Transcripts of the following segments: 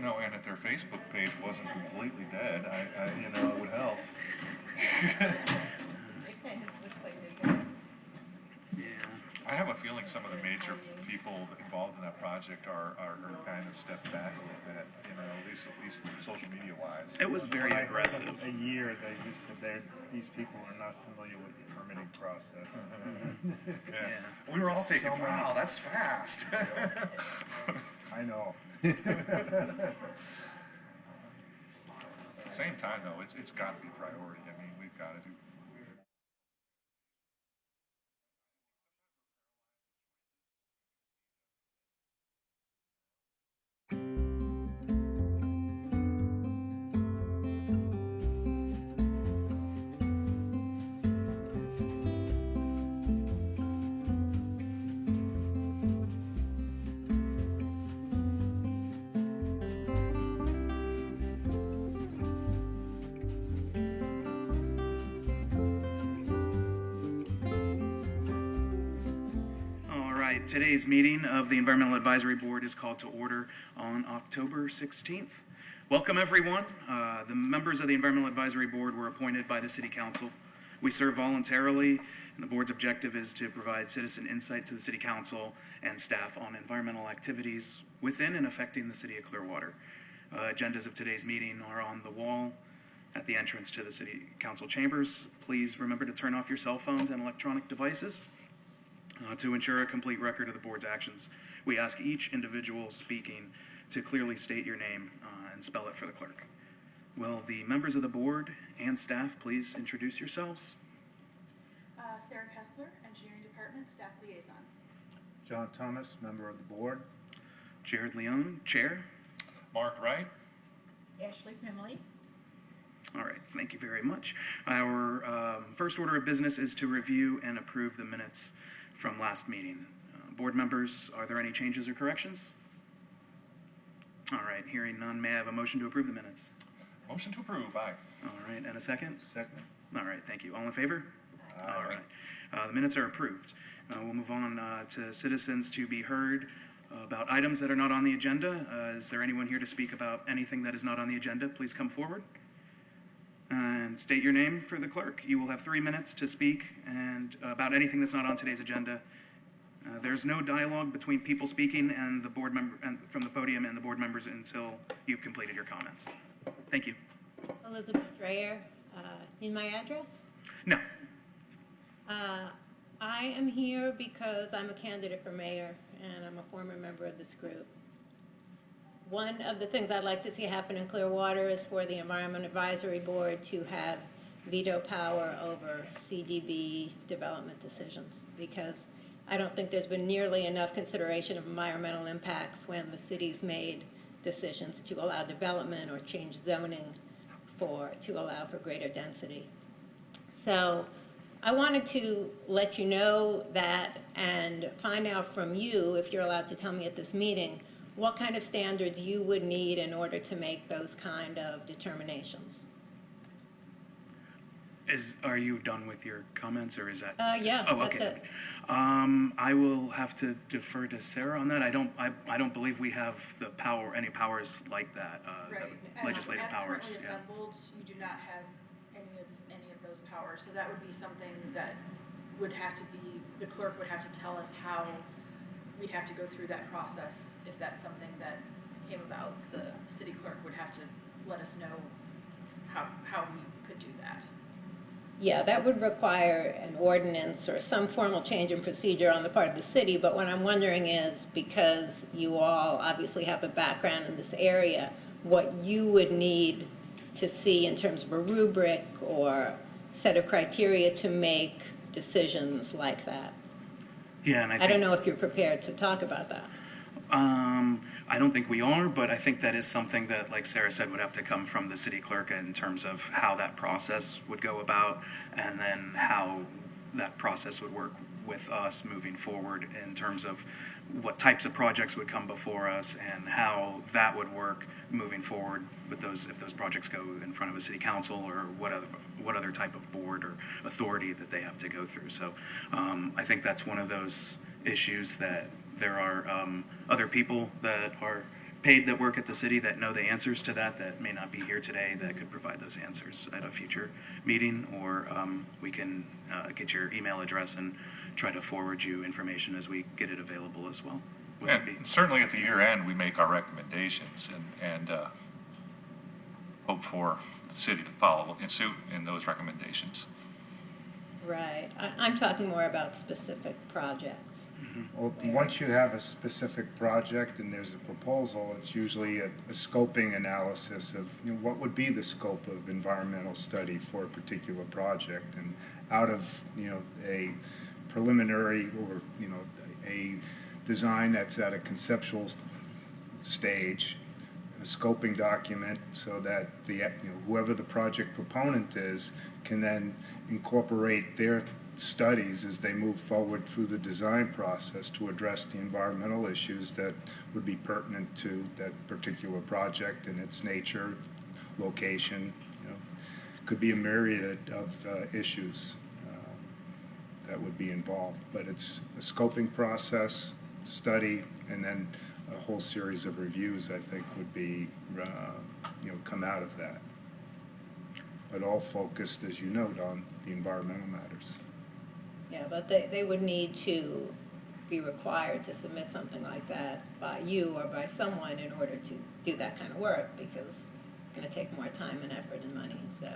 and if their Facebook page wasn't completely dead, it would help. It kind of looks like they got. Yeah. I have a feeling some of the major people involved in that project are kind of stepped back a little bit, at least social media wise. It was very When I heard aggressive. A year, they just said these people are not familiar with the permitting process. Yeah. We were all thinking, wow, that's fast. I know. At the same time, though, it's got to be priority. I mean, we've got to do. All right, today's meeting of the Environmental Advisory Board is called to order on October 16th. Welcome, everyone. The members of the Environmental Advisory Board were appointed by the City Council. We serve voluntarily, and the board's objective is to provide citizen insight to the City Council and staff on environmental activities within and affecting the City of Clearwater. Agendas of today's meeting are on the wall at the entrance to the City Council chambers. Please remember to turn off your cell phones and electronic devices. To ensure a complete record of the board's actions, we ask each individual speaking to clearly state your name and spell it for the clerk. Will the members of the board and staff please introduce yourselves? Sarah Kessler, Engineering Department, Staff Liaison. John Thomas, member of the board. Jared Leone, Chair. Mark Wright. Ashley Pimley. All right, thank you very much. Our first order of business is to review and approve the minutes from last meeting. Board members, are there any changes or corrections? All right, hearing none, may I have a motion to approve the minutes? Motion to approve. Aye. All right, and a second? Second. All right, thank you. All in favor? Aye. All right. The minutes are approved. We'll move on to citizens to be heard about items that are not on the agenda. Is there anyone here to speak about anything that is not on the agenda? Please come forward and state your name for the clerk. You will have 3 minutes to speak and about anything that's not on today's agenda. There's no dialogue between people speaking and the board member and from the podium and the board members until you've completed your comments. Thank you. Elizabeth Dreyer. In my address? No. I am here because I'm a candidate for mayor and I'm a former member of this group. One of the things I'd like to see happen in Clearwater is for the Environment Advisory Board to have veto power over CDB development decisions, because I don't think there's been nearly enough consideration of environmental impacts when the city's made decisions to allow development or change zoning to allow for greater density. So I wanted to let you know that and find out from you, if you're allowed to tell me at this meeting, what kind of standards you would need in order to make those kind of determinations. Are you done with your comments, or is that? Yeah, oh, that's okay. it. I will have to defer to Sarah on that. I don't believe we have the power, any powers like that. Right. Legislative As powers. currently assembled, you do not have any of those powers. So that would be something that would have to be, the clerk would have to tell us how we'd have to go through that process. If that's something that came about, the city clerk would have to let us know how we could do that. Yeah, that would require an ordinance or some formal change in procedure on the part of the city, but what I'm wondering is, because you all obviously have a background in this area, what you would need to see in terms of a rubric or set of criteria to make decisions like that. Yeah, and I don't know if you're prepared to talk about that. I don't think we are, but I think that is something that, like Sarah said, would have to come from the city clerk in terms of how that process would go about, and then how that process would work with us moving forward in terms of what types of projects would come before us and how that would work moving forward with those, if those projects go in front of a city council, or what other type of board or authority that they have to go through. So I think that's one of those issues that there are other people that are paid that work at the city that know the answers to that may not be here today, that could provide those answers at a future meeting, or we can get your email address and try to forward you information as we get it available as well. Would that be? And certainly at the year end, we make our recommendations and hope for the city to follow in suit in those recommendations. Right. I'm talking more about specific projects. Well, once you have a specific project and there's a proposal, it's usually a scoping analysis of, you know, what would be the scope of environmental study for a particular project. And out of, you know, a preliminary or, you know, a design that's at a conceptual stage, a scoping document, so that the, you know, whoever the project proponent is can then incorporate their studies as they move forward through the design process to address the environmental issues that would be pertinent to that particular project and its nature, location. You know, could be a myriad of issues that would be involved, but it's a scoping process, study, and then a whole series of reviews, I think, would be, you know, come out of that. But all focused, as you note, on the environmental matters. Yeah, but they would need to be required to submit something like that by you or by someone in order to do that kind of work, because it's going to take more time and effort and money. So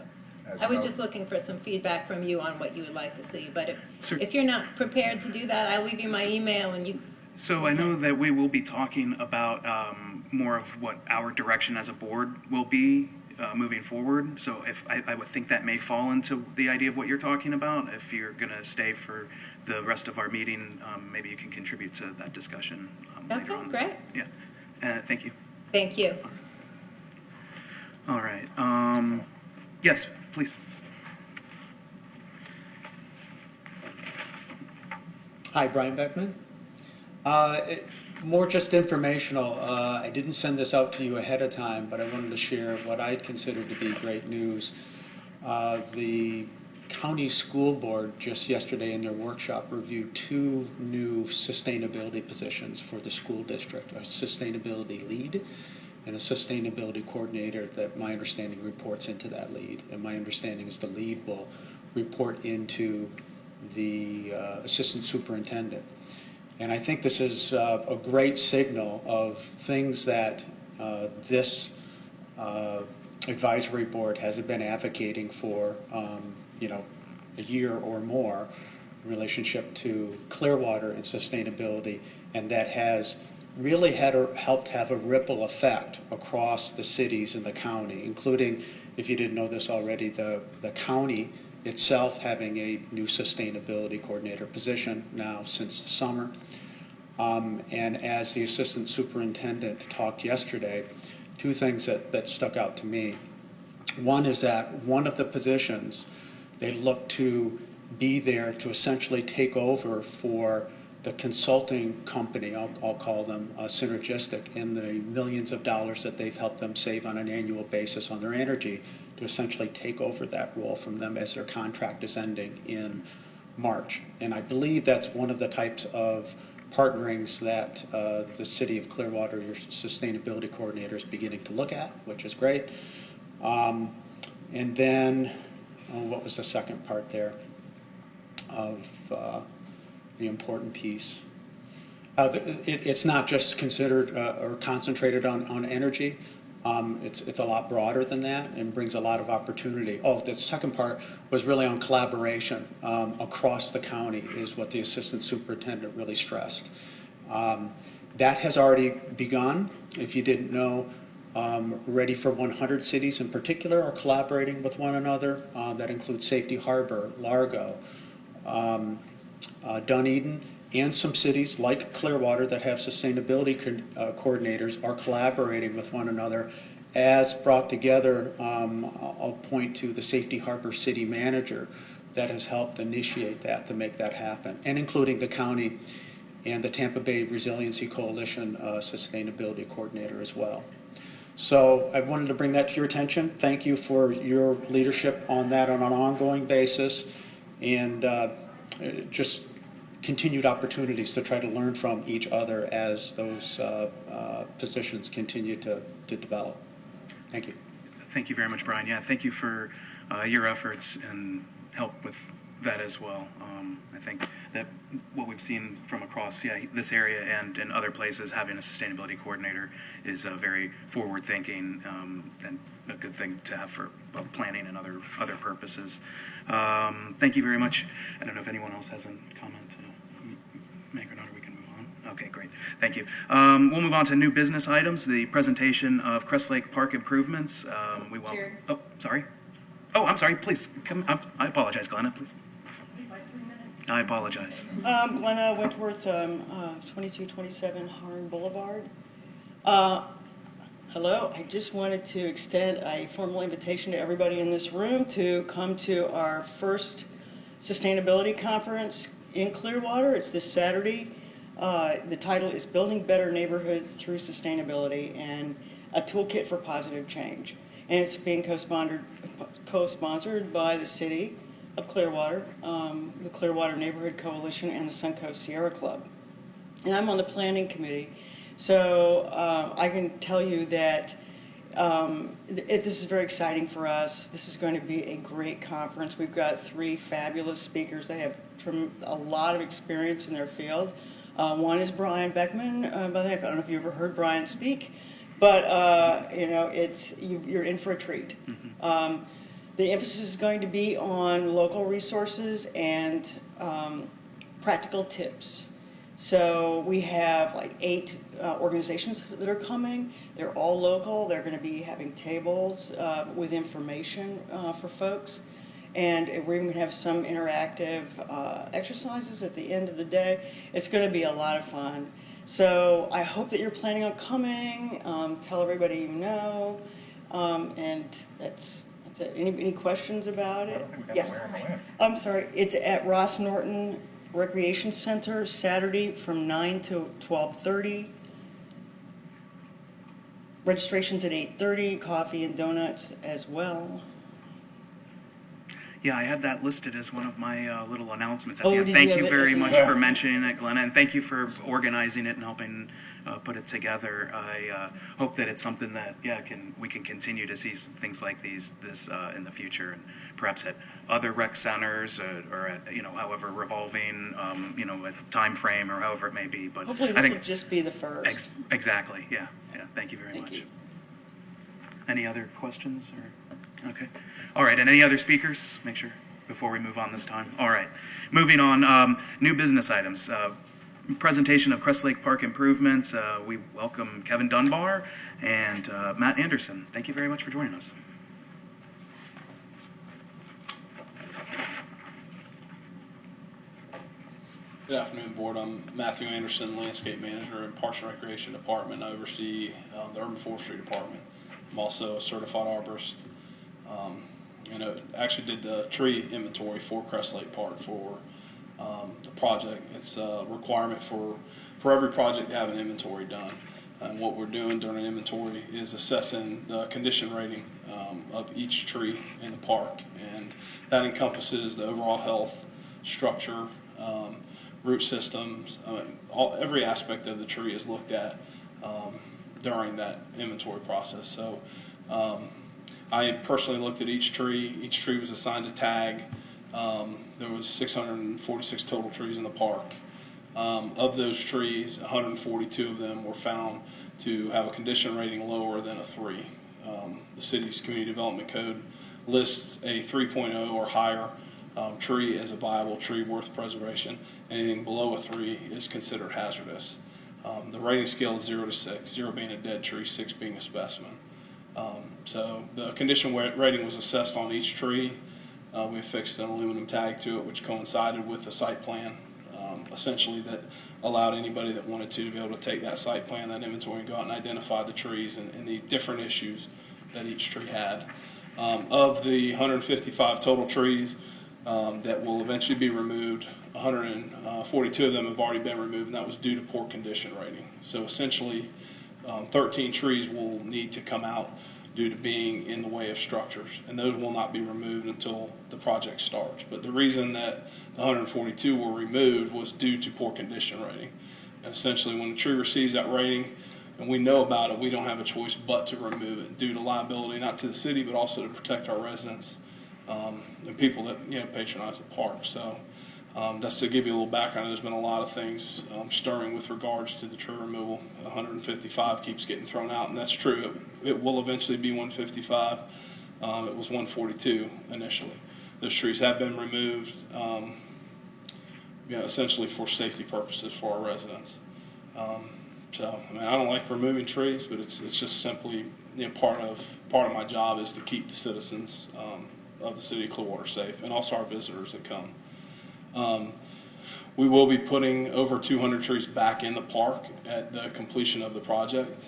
I was just looking for some feedback from you on what you would like to see. But if you're not prepared to do that, I'll leave you my email and you. So I know that we will be talking about more of what our direction as a board will be moving forward. So if I would think that may fall into the idea of what you're talking about. If you're going to stay for the rest of our meeting, maybe you can contribute to that discussion later on. Great. Yeah. Thank you. Thank you. All right. Yes, please. Hi, Brian Beckman. More just informational. I didn't send this out to you ahead of time, but I wanted to share what I consider to be great news. The county school board just yesterday in their workshop reviewed 2 new sustainability positions for the school district, a sustainability lead and a sustainability coordinator that my understanding reports into that lead. And my understanding is the lead will report into the assistant superintendent. And I think this is a great signal of things that this advisory board has been advocating for, you know, a year or more in relationship to Clearwater and sustainability, and that has really helped have a ripple effect across the cities in the county, including, if you didn't know this already, the county itself having a new sustainability coordinator position now since the summer. And as the assistant superintendent talked yesterday, 2 things that stuck out to me. One is that one of the positions, they look to be there to essentially take over for the consulting company, I'll call them Synergistic, in the millions of dollars that they've helped them save on an annual basis on their energy, to essentially take over that role from them as their contract is ending in March. And I believe that's one of the types of partnerings that the city of Clearwater, your sustainability coordinator, is beginning to look at, which is great. And then, what was the second part there of the important piece? It's not just considered or concentrated on energy. It's a lot broader than that and brings a lot of opportunity. Oh, the second part was really on collaboration across the county, is what the assistant superintendent really stressed. That has already begun. If you didn't know, Ready for 100 cities in particular are collaborating with one another. That includes Safety Harbor, Largo, Dunedin, and some cities like Clearwater that have sustainability coordinators are collaborating with one another, as brought together. I'll point to the Safety Harbor City Manager that has helped initiate that to make that happen, and including the county and the Tampa Bay Resiliency Coalition Sustainability Coordinator as well. So I wanted to bring that to your attention. Thank you for your leadership on that on an ongoing basis, and just continued opportunities to try to learn from each other as those positions continue to develop. Thank you. Thank you very much, Brian. Yeah, thank you for your efforts and help with that as well. I think that what we've seen from across this area and in other places, having a sustainability coordinator is very forward-thinking and a good thing to have for planning and other purposes. Thank you very much. I don't know if anyone else has a comment to make or not, or we can move on. Okay, great. Thank you. We'll move on to new business items, the presentation of Crest Lake Park improvements. Jared. Oh, sorry. Oh, I'm sorry. Please, come up. I apologize, Glenna, please. I apologize. Glenna Wentworth, 2227 Harn Boulevard. Hello, I just wanted to extend a formal invitation to everybody in this room to come to our first sustainability conference in Clearwater. It's this Saturday. The title is Building Better Neighborhoods Through Sustainability and a Toolkit for Positive Change. And it's being co-sponsored by the City of Clearwater, the Clearwater Neighborhood Coalition, and the Suncoast Sierra Club. And I'm on the planning committee, so I can tell you that this is very exciting for us. This is going to be a great conference. We've got 3 fabulous speakers. They have a lot of experience in their field. One is Brian Beckman. By the way, I don't know if you ever heard Brian speak, but you're in for a treat. The emphasis is going to be on local resources and practical tips. So we have like 8 organizations that are coming. They're all local. They're going to be having tables with information for folks. And we're even going to have some interactive exercises at the end of the day. It's going to be a lot of fun. So I hope that you're planning on coming. Tell everybody you know. And that's it. Any questions about it? Yes. I'm sorry. It's at Ross Norton Recreation Center, Saturday from 9 to 12:30. Registration's at 8:30. Coffee and donuts as well. Yeah, I had that listed as one of my little announcements at Oh, the end. did Thank you you have it very as an much announcement? for mentioning it, Glenna, and thank you for organizing it and helping put it together. I hope that it's something that we can continue to see things like this in the future, and perhaps at other rec centers or at however revolving a time frame or however it may be. But Hopefully I this think will just be the first. Exactly. Yeah. Thank you very Thank much. you. Any other questions? Okay. All right. And any other speakers? Make sure before we move on this time. All right. Moving on. New business items. Presentation of Crest Lake Park improvements. We welcome Kevin Dunbar and Matt Anderson. Thank you very much for joining us. Good afternoon, Board. I'm Matthew Anderson, Landscape Manager in Parks and Recreation Department. I oversee the Urban Forestry Department. I'm also a certified arborist. Actually did the tree inventory for Crest Lake Park for the project. It's a requirement for every project to have an inventory done. And what we're doing during an inventory is assessing the condition rating of each tree in the park. And that encompasses the overall health, structure, root systems, every aspect of the tree is looked at during that inventory process. So I personally looked at each tree. Each tree was assigned a tag. There was 646 total trees in the park. Of those trees, 142 of them were found to have a condition rating lower than a 3. The city's community development code lists a 3.0 or higher tree as a viable tree worth preservation. Anything below a 3 is considered hazardous. The rating scale is 0 to 6, 0 being a dead tree, 6 being a specimen. So the condition rating was assessed on each tree. We affixed an aluminum tag to it, which coincided with the site plan, essentially that allowed anybody that wanted to be able to take that site plan, that inventory, and go out and identify the trees and the different issues that each tree had. Of the 155 total trees that will eventually be removed, 142 of them have already been removed, and that was due to poor condition rating. So essentially, 13 trees will need to come out due to being in the way of structures, and those will not be removed until the project starts. But the reason that the 142 were removed was due to poor condition rating. And essentially, when the tree receives that rating and we know about it, we don't have a choice but to remove it due to liability, not to the city, but also to protect our residents and people that patronize the park. So that's to give you a little background. There's been a lot of things stirring with regards to the tree removal. 155 keeps getting thrown out, and that's true. It will eventually be 155. It was 142 initially. Those trees have been removed, essentially for safety purposes for our residents. So, I mean, I don't like removing trees, but it's just simply part of my job is to keep the citizens of the city of Clearwater safe, and also our visitors that come. We will be putting over 200 trees back in the park at the completion of the project.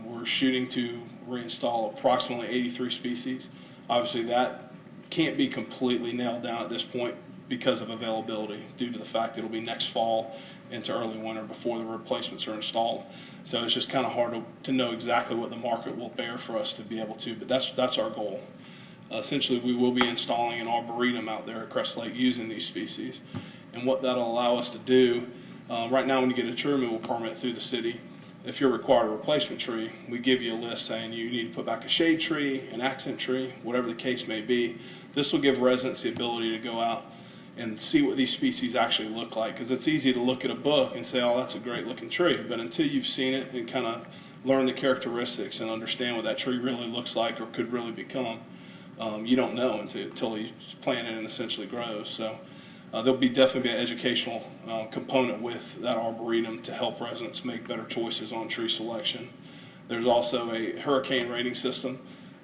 We're shooting to reinstall approximately 83 species. Obviously, that can't be completely nailed down at this point because of availability, due to the fact that it'll be next fall into early winter before the replacements are installed. So it's just kind of hard to know exactly what the market will bear for us to be able to, but that's our goal. Essentially, we will be installing an arboretum out there at Crest Lake using these species. And what that'll allow us to do, right now when you get a tree removal permit through the city, if you're required a replacement tree, we give you a list saying you need to put back a shade tree, an accent tree, whatever the case may be. This will give residents the ability to go out and see what these species actually look like, because it's easy to look at a book and say, oh, that's a great looking tree, but until you've seen it and kind of learn the characteristics and understand what that tree really looks like or could really become, you don't know until you plant it and essentially grows. So there'll be definitely be an educational component with that arboretum to help residents make better choices on tree selection. There's also a hurricane rating system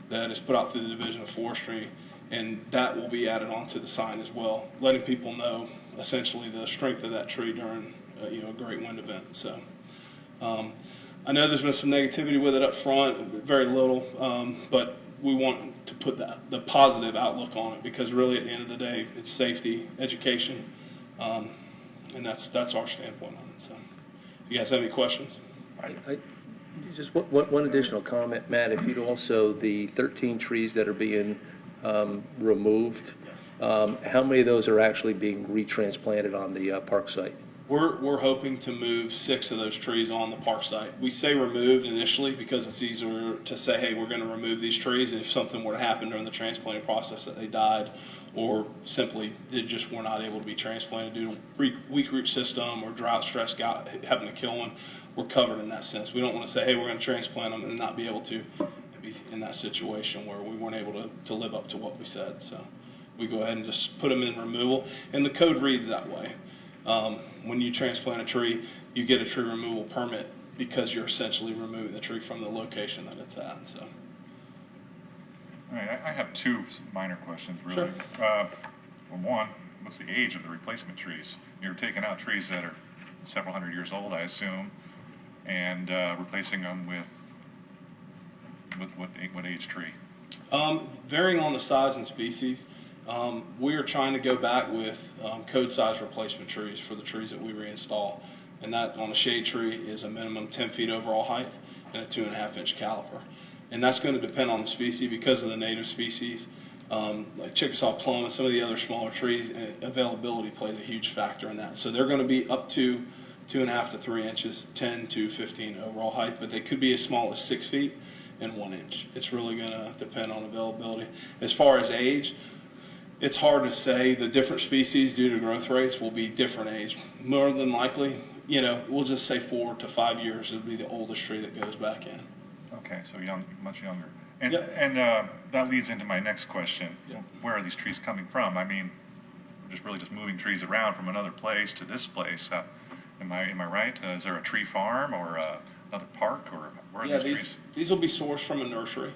that is put out through the Division of Forestry, and that will be added onto the sign as well, letting people know essentially the strength of that tree during a great wind event. So I know there's been some negativity with it up front, very little, but we want to put the positive outlook on it, because really at the end of the day, it's safety, education, and that's our standpoint on it. So if you guys have any questions? Just one additional comment, Matt, if you'd also, the 13 trees that are being removed, how many of those are actually being retransplanted on the park site? We're hoping to move 6 of those trees on the park site. We say removed initially because it's easier to say, hey, we're going to remove these trees, and if something were to happen during the transplanting process that they died, or simply they just were not able to be transplanted due to weak root system or drought stress having to kill one, we're covered in that sense. We don't want to say, hey, we're going to transplant them and not be able to be in that situation where we weren't able to live up to what we said. So we go ahead and just put them in removal, and the code reads that way. When you transplant a tree, you get a tree removal permit because you're essentially removing the tree from the location that it's at. So. All right, I have 2 minor questions, really. Sure. Well, one, what's the age of the replacement trees? You're taking out trees that are several hundred years old, I assume, and replacing them with what age tree? Varying on the size and species. We are trying to go back with code size replacement trees for the trees that we reinstall. And that on a shade tree is a minimum 10 feet overall height and a 2.5-inch caliper. And that's going to depend on the species because of the native species. Like Chickasaw plum and some of the other smaller trees, availability plays a huge factor in that. So they're going to be up to 2.5 to 3 inches, 10 to 15 overall height, but they could be as small as 6 feet and 1 inch. It's really going to depend on availability. As far as age, it's hard to say. The different species due to growth rates will be different age. More than likely, we'll just say 4 to 5 years would be the oldest tree that goes back in. Okay, so young, much younger. And, Yep. and that leads into my next question. Yep. Where are these trees coming from? I mean, we're just moving trees around from another place to this place. Am I right? Is there a tree farm or another park, or where are these trees? These will be sourced from a nursery.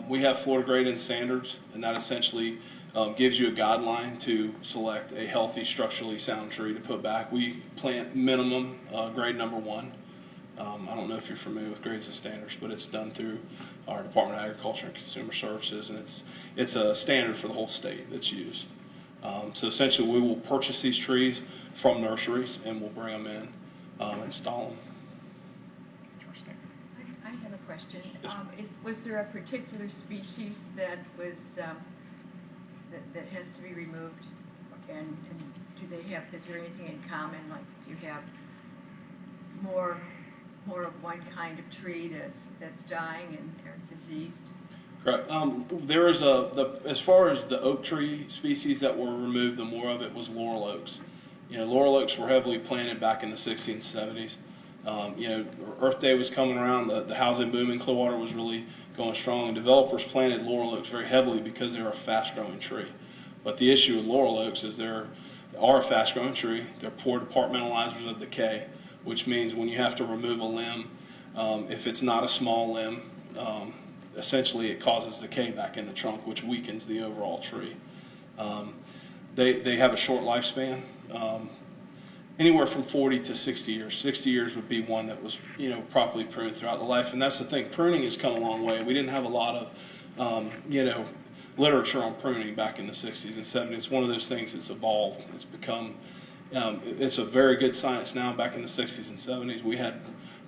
We have Florida grading standards, and that essentially gives you a guideline to select a healthy, structurally sound tree to put back. We plant minimum grade number 1. I don't know if you're familiar with grades and standards, but it's done through our Department of Agriculture and Consumer Services, and it's a standard for the whole state that's used. So essentially, we will purchase these trees from nurseries, and we'll bring them in, install them. Interesting. I have a question. Yes, ma'am. Was there a particular species that was, that has to be removed? And do they have, is there anything in common, like do you have more of one kind of tree that's dying and or diseased? Correct. There is as far as the oak tree species that were removed, the more of it was laurel oaks. You know, laurel oaks were heavily planted back in the 60s and 70s. You know, Earth Day was coming around, the housing boom in Clearwater was really going strong, and developers planted laurel oaks very heavily because they're a fast-growing tree. But the issue with laurel oaks is they are a fast-growing tree. They're poor departmentalizers of decay, which means when you have to remove a limb, if it's not a small limb, essentially it causes decay back in the trunk, which weakens the overall tree. They have a short lifespan, anywhere from 40 to 60 years. 60 years would be one that was, you know, properly pruned throughout the life. And that's the thing, pruning has come a long way. We didn't have a lot of, you know, literature on pruning back in the 60s and 70s. It's one of those things that's evolved. It's become, it's a very good science now. Back in the 60s and 70s, we had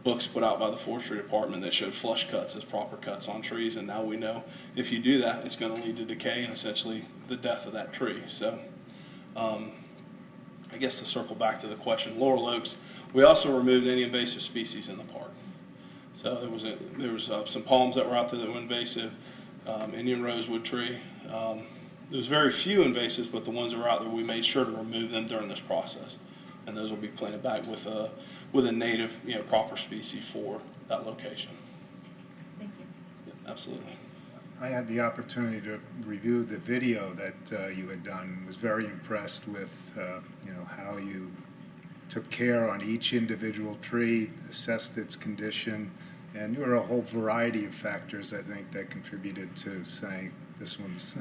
books put out by the forestry department that showed flush cuts as proper cuts on trees, and now we know if you do that, it's going to lead to decay and essentially the death of that tree. So I guess to circle back to the question, laurel oaks, we also removed any invasive species in the park. So there was some palms that were out there that were invasive, Indian rosewood tree. There was very few invasives, but the ones that were out there, we made sure to remove them during this process, and those will be planted back with a native, you know, proper species for that location. Thank you. Yeah, absolutely. I had the opportunity to review the video that you had done, and was very impressed with you know, how you took care on each individual tree, assessed its condition, and there were a whole variety of factors, I think, that contributed to saying this one's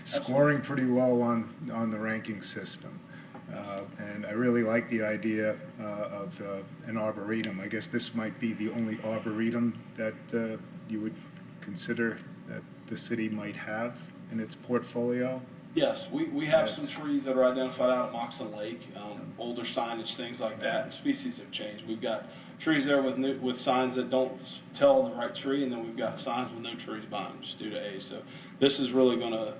scoring pretty low on the ranking system. And I really like the idea of an arboretum. I guess this might be the only arboretum that you would consider that the city might have in its portfolio. Yes, we have some trees that are identified out at Moccasin Lake, older signage, things like that, and species have changed. We've got trees there with signs that don't tell the right tree, and then we've got signs with no trees behind them just due to age. So this is really going to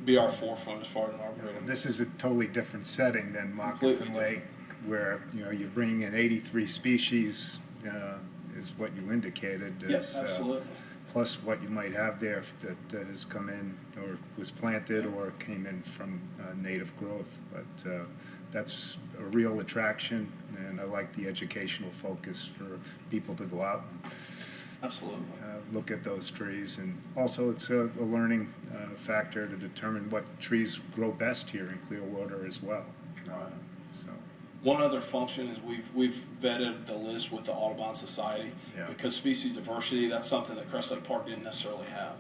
be our forefront as far as an arboretum. This is a totally different setting than Moccasin Lake, where, you know, you're bringing in 83 species, is what you indicated. Yes, absolutely. Plus what you might have there that has come in or was planted or came in from native growth. But that's a real attraction, and I like the educational focus for people to go out and Absolutely. Look at those trees. And also it's a learning factor to determine what trees grow best here in Clearwater as well. So. One other function is we've vetted the list with the Audubon Society, because species diversity, that's something that Crest Lake Park didn't necessarily have.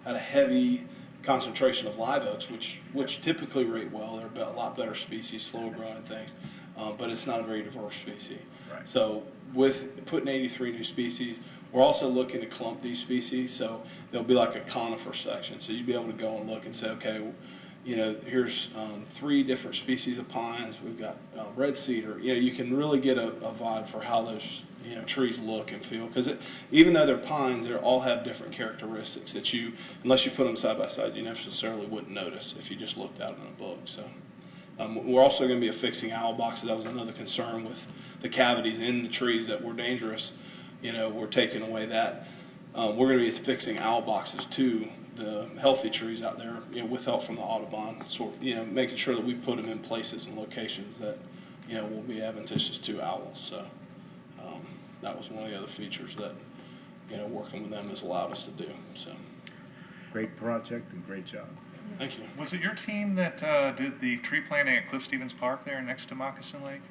Had a heavy concentration of live oaks, which typically rate well. They're a lot better species, slower growing things, but it's not a very diverse species. Right. So with putting 83 new species, we're also looking to clump these species, so there'll be like a conifer section. So you'd be able to go and look and say, okay, you know, here's 3 different species of pines. We've got red cedar. You know, you can really get a vibe for how those, you know, trees look and feel. Because even though they're pines, they all have different characteristics that you, unless you put them side by side, you necessarily wouldn't notice if you just looked at them in a book. So we're also going to be affixing owl boxes. That was another concern with the cavities in the trees that were dangerous. You know, we're taking away that. We're going to be affixing owl boxes to the healthy trees out there, you know, with help from the Audubon, you know, making sure that we put them in places and locations that, you know, will be advantageous to owls. So that was one of the other features that, you know, working with them has allowed us to do. So Great project and great job. thank you. Was it your team that did the tree planting at Cliff Stevens Park there next to Moccasin Lake?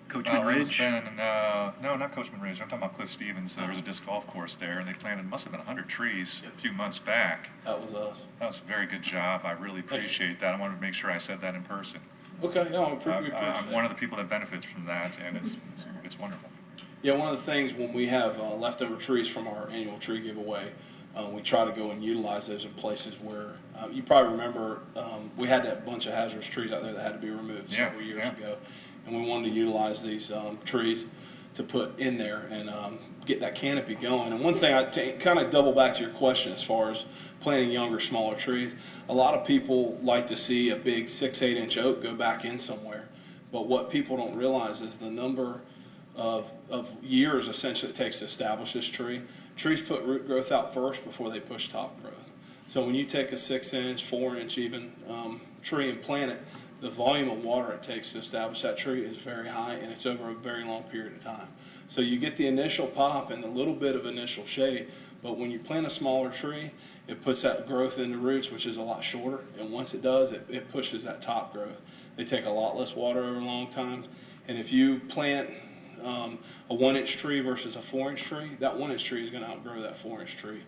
Coachman Ridge? No, not Coachman Ridge. I'm talking about Cliff Stevens. There was a disc golf course there, and they planted, must have been 100 trees a few months back. That was us. That was a very good job. I really appreciate that. I wanted to make sure I said that in person. Okay, no, we appreciate I'm one of the people that benefits from that, and it's wonderful. Yeah, one of the things when we have leftover trees from our annual tree giveaway, we try to go and utilize those in places where, you probably remember, we had that bunch of hazardous trees out there that had to be removed several years ago. And we wanted to utilize these trees to put in there and get that canopy going. And one thing, kind of double back to your question as far as planting younger, smaller trees, a lot of people like to see a big 6-8 inch oak go back in somewhere. But what people don't realize is the number of years essentially it takes to establish this tree. Trees put root growth out first before they push top growth. So when you take a 6 inch, 4 inch even tree and plant it, the volume of water it takes to establish that tree is very high, and it's over a very long period of time. So you get the initial pop and a little bit of initial shade, but when you plant a smaller tree, it puts that growth into roots, which is a lot shorter, and once it does, it pushes that top growth. They take a lot less water over a long time, and if you plant a 1 inch tree versus a 4 inch tree, that 1 inch tree is going to outgrow that 4 inch tree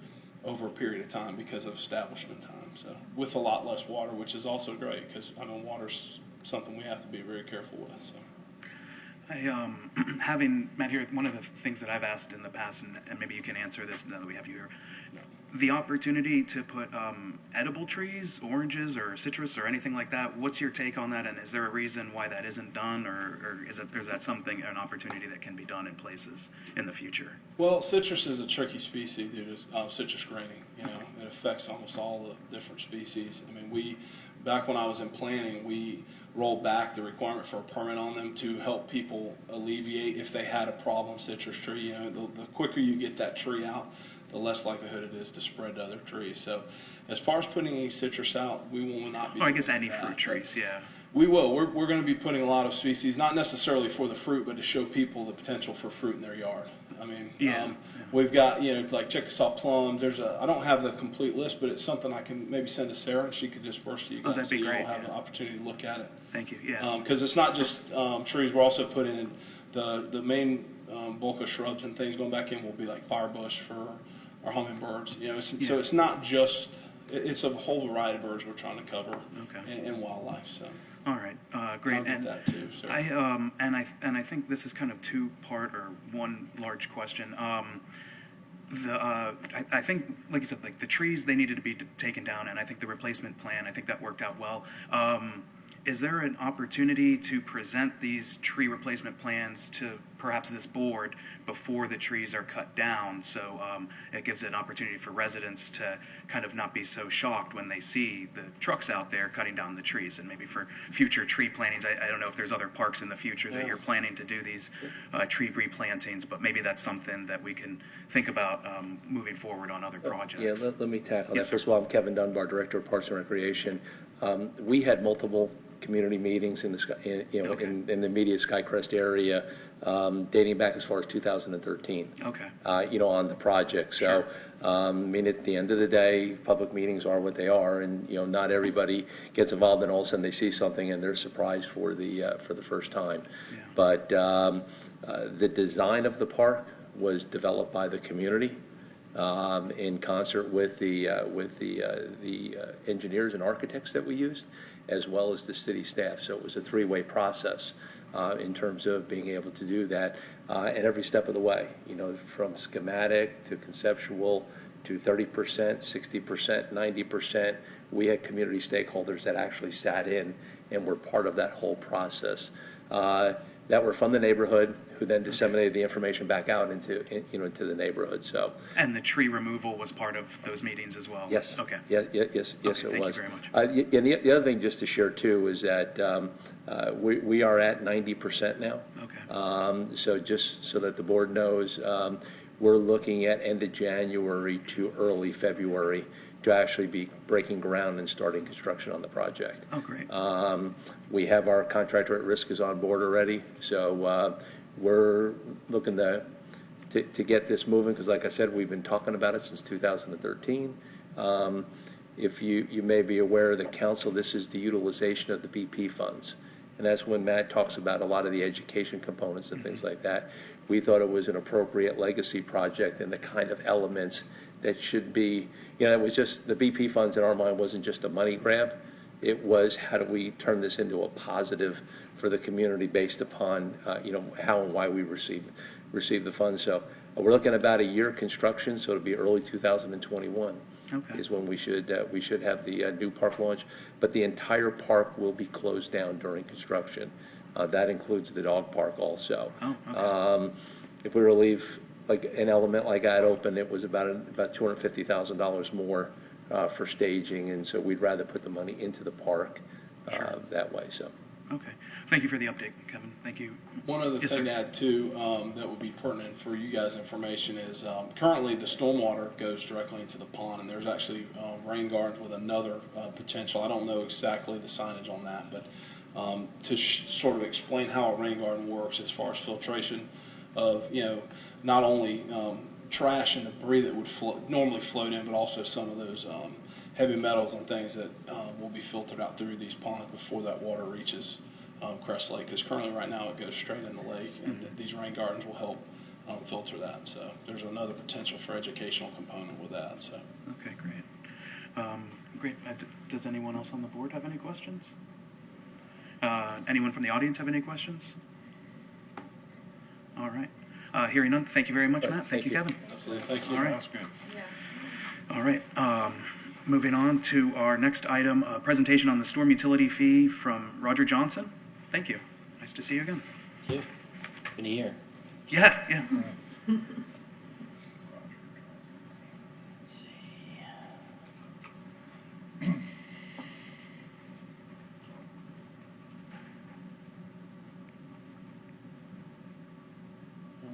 over a period of time because of establishment time. So with a lot less water, which is also great because I know water's something we have to be very careful with. So. Having met here, one of the things that I've asked in the past, and maybe you can answer this now that we have you here, the opportunity to put edible trees, oranges or citrus or anything like that, what's your take on that, and is there a reason why that isn't done, or is that something, an opportunity that can be done in places in the future? Well, citrus is a tricky species due to citrus graining. You know, it affects almost all the different species. I mean, back when I was in planning, we rolled back the requirement for a permit on them to help people alleviate if they had a problem citrus tree. You know, the quicker you get that tree out, the less likelihood it is to spread to other trees. So as far as putting any citrus out, we will not be I guess any fruit trees, yeah. We will. We're going to be putting a lot of species, not necessarily for the fruit, but to show people the potential for fruit in their yard. I mean, we've got, like Chickasaw plums. I don't have the complete list, but it's something I can maybe send to Sarah, and she could disperse to you guys. That'd be great. You'll have an opportunity to look at it. Thank you, yeah. Because it's not just trees. We're also putting in the main bulk of shrubs and things going back in will be like firebush for our hummingbirds. So it's not just, it's a whole variety of birds we're trying to cover and wildlife. So. All right, great. I'll get that too. So. I think this is kind of two-part or one large question. I think, like you said, like the trees, they needed to be taken down, and I think the replacement plan, I think that worked out well. Is there an opportunity to present these tree replacement plans to perhaps this board before the trees are cut down, so it gives an opportunity for residents to kind of not be so shocked when they see the trucks out there cutting down the trees, and maybe for future tree plantings, I don't know if there's other parks in the future that you're planning to do these tree replantings, but maybe that's something that we can think about moving forward on other projects. Yeah, let me tackle that. Yes, sir. First of all, I'm Kevin Dunbar, Director of Parks and Recreation. We had multiple community meetings in the in the immediate Skycrest area, dating back as far as 2013. Okay. On the project. So, I mean, at the end of the day, public meetings are what they are, and not everybody gets involved, and all of a sudden they see something and they're surprised for the first time. Yeah. But the design of the park was developed by the community. In concert with the engineers and architects that we used, as well as the city staff. So it was a three-way process in terms of being able to do that at every step of the way. From schematic to conceptual to 30%, 60%, 90%. We had community stakeholders that actually sat in and were part of that whole process. That were from the neighborhood, who then disseminated the information back out into the neighborhood. So. And the tree removal was part of those meetings as well? Yes. Okay. Yes, Okay, it was. thank you very much. And the other thing just to share too is that we are at 90% now. Okay. So just so that the board knows, we're looking at end of January to early February to actually be breaking ground and starting construction on the project. Oh, great. We have our contractor at risk is on board already, so we're looking to get this moving, because like I said, we've been talking about it since 2013. If you may be aware, the council, this is the utilization of the BP funds, and that's when Matt talks about a lot of the education components and things like that. We thought it was an appropriate legacy project and the kind of elements that should be, it was just, the BP funds in our mind wasn't just a money grab. It was, how do we turn this into a positive for the community based upon, how and why we receive the funds. So we're looking at about a year construction, so it'll be early 2021. Okay. Is when we should have the new park launch. But the entire park will be closed down during construction. That includes the dog park also. Oh, okay. If we were to leave like an element like that open, it was about $250,000 more for staging, and so we'd rather put the money into the park that way, so. Okay. Thank you for the update, Kevin. Thank you. One other Yes, thing sir. to add too, that would be pertinent for you guys' information is, currently the stormwater goes directly into the pond, and there's actually, rain gardens with another, potential. I don't know exactly the signage on that, but, to sort of explain how a rain garden works as far as filtration of, not only, trash and debris that would normally float in, but also some of those, heavy metals and things that, will be filtered out through these ponds before that water reaches Crest Lake, because currently right now it goes straight in the lake, and these rain gardens will help filter that. So there's another potential for educational component with that. So. Okay, great. Great. Does anyone else on the board have any questions? Anyone from the audience have any questions? All right. Hearing none, thank you very much, Matt. Thank you, Kevin. Absolutely. Thank you. All right. That's good. All right. Moving on to our next item, presentation on the storm utility fee from Roger Johnson. Thank you. Nice to see you again. Yeah, been a year. Yeah, yeah. Let's see.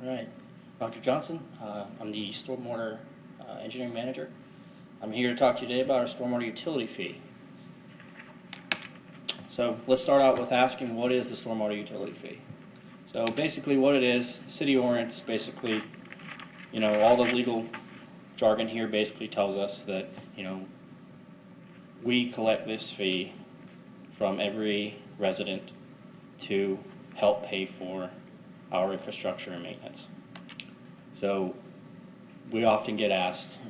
All right, Dr. Johnson, I'm the stormwater engineering manager. I'm here to talk to you today about our stormwater utility fee. So let's start out with asking, what is the stormwater utility fee? So basically what it is, city ordinance basically, all the legal jargon here basically tells us that, we collect this fee from every resident to help pay for our infrastructure and maintenance. So we often get asked,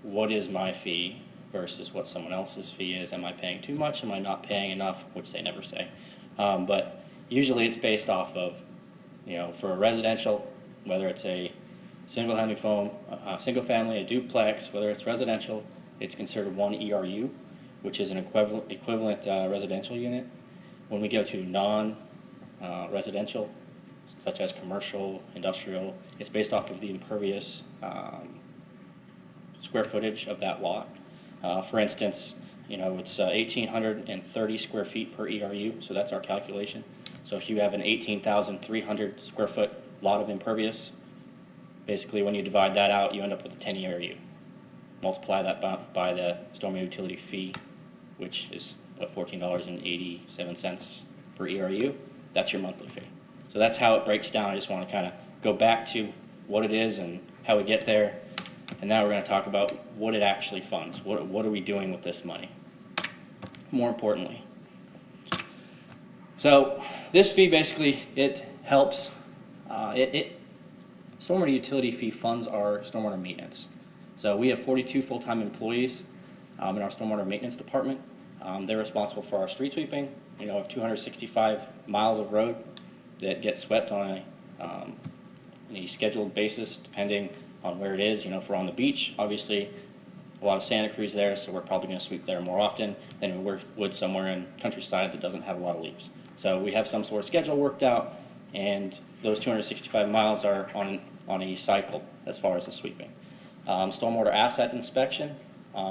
what is my fee versus what someone else's fee is? Am I paying too much? Am I not paying enough? Which they never say. But usually it's based off of, for a residential, whether it's a single family, a duplex, whether it's residential, it's considered one ERU, which is an equivalent residential unit. When we go to non-residential, such as commercial, industrial, it's based off of the impervious square footage of that lot. For instance, it's 1,830 square feet per ERU, so that's our calculation. So if you have an 18,300 square foot lot of impervious, basically when you divide that out, you end up with a 10 ERU. Multiply that by the stormwater utility fee, which is $14.87 per ERU. That's your monthly fee. So that's how it breaks down. I just want to kind of go back to what it is and how we get there. And now we're going to talk about what it actually funds. What are we doing with this money? More importantly. So this fee basically, it helps, stormwater utility fee funds our stormwater maintenance. So we have 42 full-time employees in our stormwater maintenance department. They're responsible for our street sweeping. We have 265 miles of road that get swept on a scheduled basis, depending on where it is. If we're on the beach, obviously a lot of Santa Cruz there, so we're probably going to sweep there more often than we would somewhere in countryside that doesn't have a lot of leaves. So we have some sort of schedule worked out, and those 265 miles are on a cycle as far as the sweeping. Stormwater asset inspection,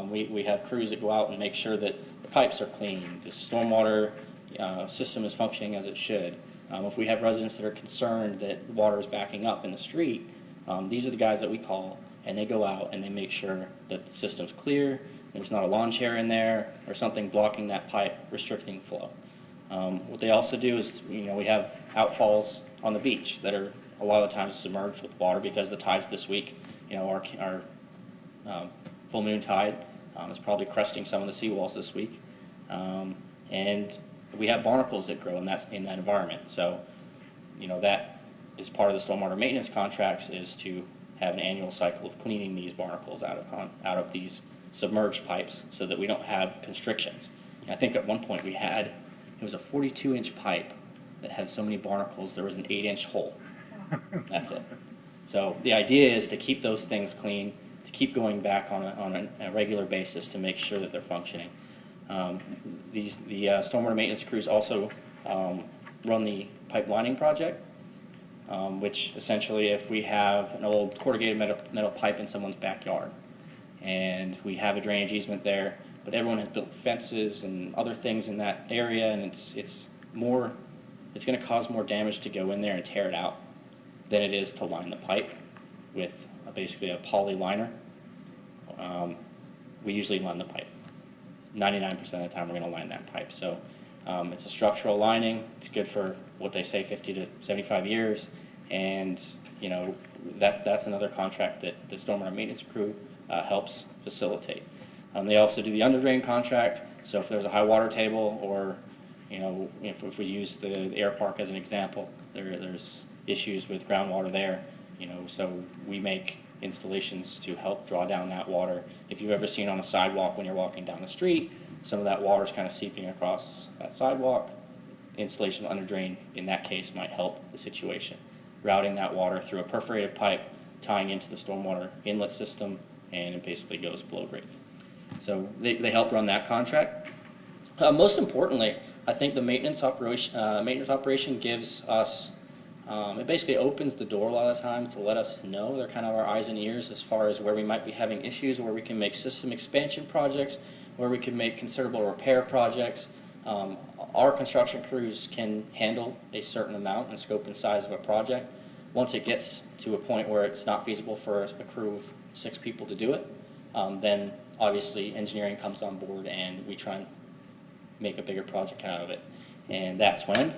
we have crews that go out and make sure that the pipes are clean, the stormwater system is functioning as it should. If we have residents that are concerned that water is backing up in the street, these are the guys that we call, and they go out and they make sure that the system's clear, there's not a lawn chair in there or something blocking that pipe, restricting flow. What they also do is, we have outfalls on the beach that are a lot of the times submerged with water because the tides this week, our full moon tide is probably cresting some of the seawalls this week. And we have barnacles that grow in that environment. So, that is part of the stormwater maintenance contracts, is to have an annual cycle of cleaning these barnacles out of these submerged pipes so that we don't have constrictions. And I think at one point it was a 42-inch pipe that had so many barnacles there was an 8-inch hole. That's it. So the idea is to keep those things clean, to keep going back on a regular basis to make sure that they're functioning. The stormwater maintenance crews also run the pipe lining project, which essentially if we have an old corrugated metal pipe in someone's backyard and we have a drainage easement there, but everyone has built fences and other things in that area, and it's going to cause more damage to go in there and tear it out than it is to line the pipe with basically a poly liner. We usually line the pipe. 99% of the time we're going to line that pipe. So it's a structural lining. It's good for what they say 50 to 75 years, and you know that's another contract that the stormwater maintenance crew helps facilitate. They also do the underdrain contract. So if there's a high water table, or you know if we use the air park as an example, there's issues with groundwater there. You know, so we make installations to help draw down that water. If you've ever seen on a sidewalk when you're walking down the street, some of that water is kind of seeping across that sidewalk. Installation of underdrain in that case might help the situation. Routing that water through a perforated pipe, tying into the stormwater inlet system, and it basically goes below grade. So they help run that contract. Most importantly, I think the maintenance operation gives us, it basically opens the door a lot of the time to let us know. They're kind of our eyes and ears as far as where we might be having issues, where we can make system expansion projects, where we can make considerable repair projects. Our construction crews can handle a certain amount and scope and size of a project. Once it gets to a point where it's not feasible for a crew of 6 people to do it, then obviously engineering comes on board and we try and make a bigger project out of it. And that's when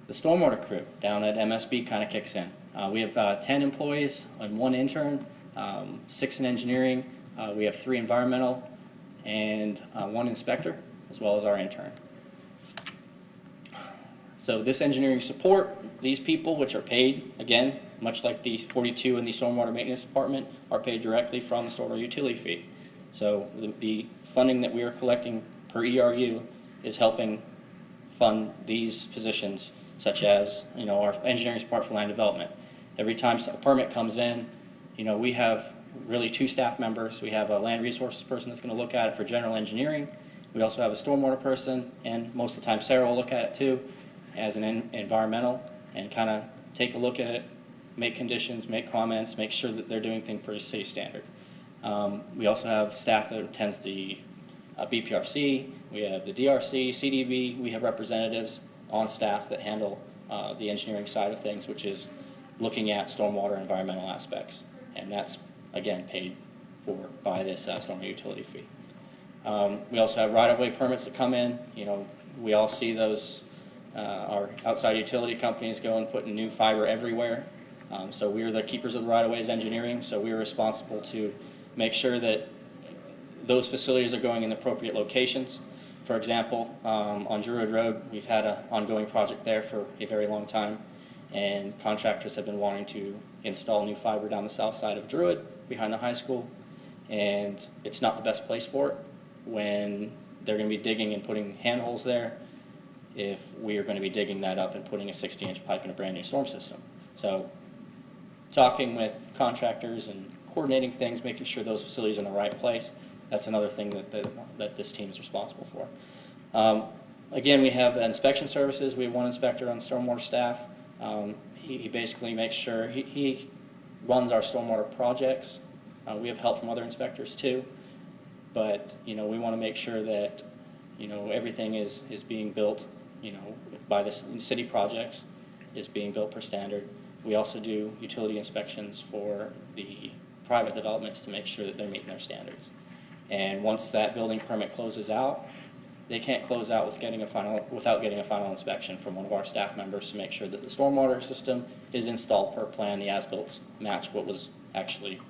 the stormwater crew down at MSB kind of kicks in. We have 10 employees and 1 intern, 6 in engineering. We have 3 environmental and 1 inspector, as well as our intern. So this engineering support, these people, which are paid, again, much like the 42 in the stormwater maintenance department, are paid directly from the stormwater utility fee. So the funding that we are collecting per ERU is helping fund these positions, such as, you know, our engineering support for land development. Every time a permit comes in, you know, we have really 2 staff members. We have a land resources person that's going to look at it for general engineering. We also have a stormwater person, and most of the time Sarah will look at it too as an environmental and kind of take a look at it, make conditions, make comments, make sure that they're doing things per the city standard. We also have staff that attends the BPRC, we have the DRC, CDB, we have representatives on staff that handle the engineering side of things, which is looking at stormwater environmental aspects. And that's, again, paid for by this stormwater utility fee. We also have right-of-way permits that come in. You know, we all see those, our outside utility companies go and putting new fiber everywhere. So we are the keepers of the right-of-ways engineering, so we are responsible to make sure that those facilities are going in the appropriate locations. For example, on Druid Road, we've had an ongoing project there for a very long time, and contractors have been wanting to install new fiber down the south side of Druid, behind the high school, and it's not the best place for it when they're going to be digging and putting handholds there if we are going to be digging that up and putting a 60-inch pipe in a brand new storm system. So talking with contractors and coordinating things, making sure those facilities are in the right place, that's another thing that this team is responsible for. Again, we have inspection services. We have 1 inspector on stormwater staff. He basically makes sure, he runs our stormwater projects. We have help from other inspectors too. But, you know, we want to make sure that, you know, everything is being built, you know, by the city projects, is being built per standard. We also do utility inspections for the private developments to make sure that they're meeting their standards. And once that building permit closes out, they can't close out without getting a final inspection from one of our staff members to make sure that the stormwater system is installed per plan, the as-built match what was actually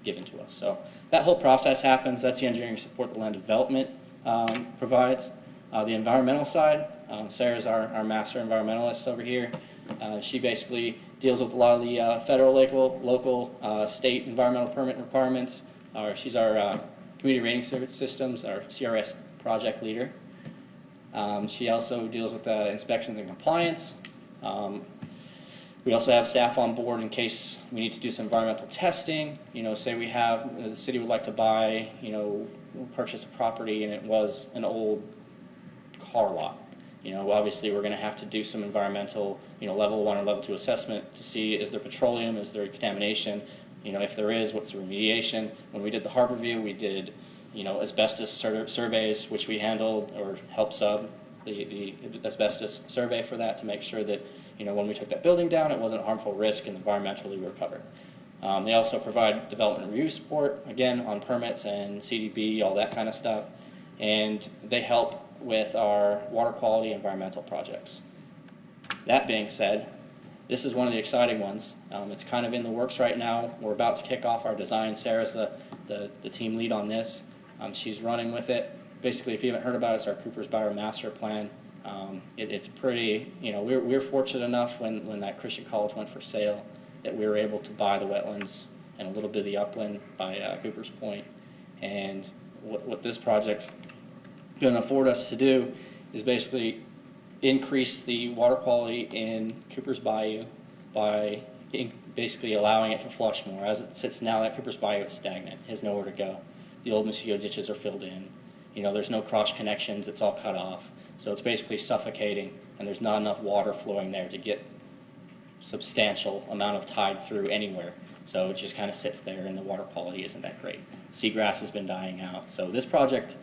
given to us. So that whole process happens. That's the engineering support the land development provides. The environmental side, Sarah's our master environmentalist over here. She basically deals with a lot of the federal, local, state environmental permit requirements. She's our community rating systems, our CRS project leader. She also deals with inspections and compliance. We also have staff on board in case we need to do some environmental testing. You know, say we have, the city would like to buy, you know, purchase a property and it was an old car lot. You know, obviously, we're going to have to do some environmental, you know, level 1 or level 2 assessment to see, is there petroleum, is there contamination? You know, if there is, what's the remediation? When we did the harbor view, we did, you know, asbestos surveys, which we handled or helped sub the asbestos survey for that to make sure that, you know, when we took that building down, it wasn't a harmful risk and environmentally we were covered. They also provide development review support, again, on permits and CDB, all that kind of stuff. And they help with our water quality environmental projects. That being said, this is one of the exciting ones. It's kind of in the works right now. We're about to kick off our design. Sarah's the team lead on this. She's running with it. Basically, if you haven't heard about it, it's our Cooper's Byron Master Plan. It's pretty, you know, we were fortunate enough when that Christian College went for sale that we were able to buy the wetlands and a little bit of the upland by Cooper's Point. And what this project's going to afford us to do is basically increase the water quality in Cooper's Bayou by basically allowing it to flush more. As it sits now, that Cooper's Bayou is stagnant, has nowhere to go. The old mosquito ditches are filled in. You know, there's no cross connections, it's all cut off. So it's basically suffocating, and there's not enough water flowing there to get substantial amount of tide through anywhere. So it just kind of sits there, and the water quality isn't that great. Seagrass has been dying out. So this project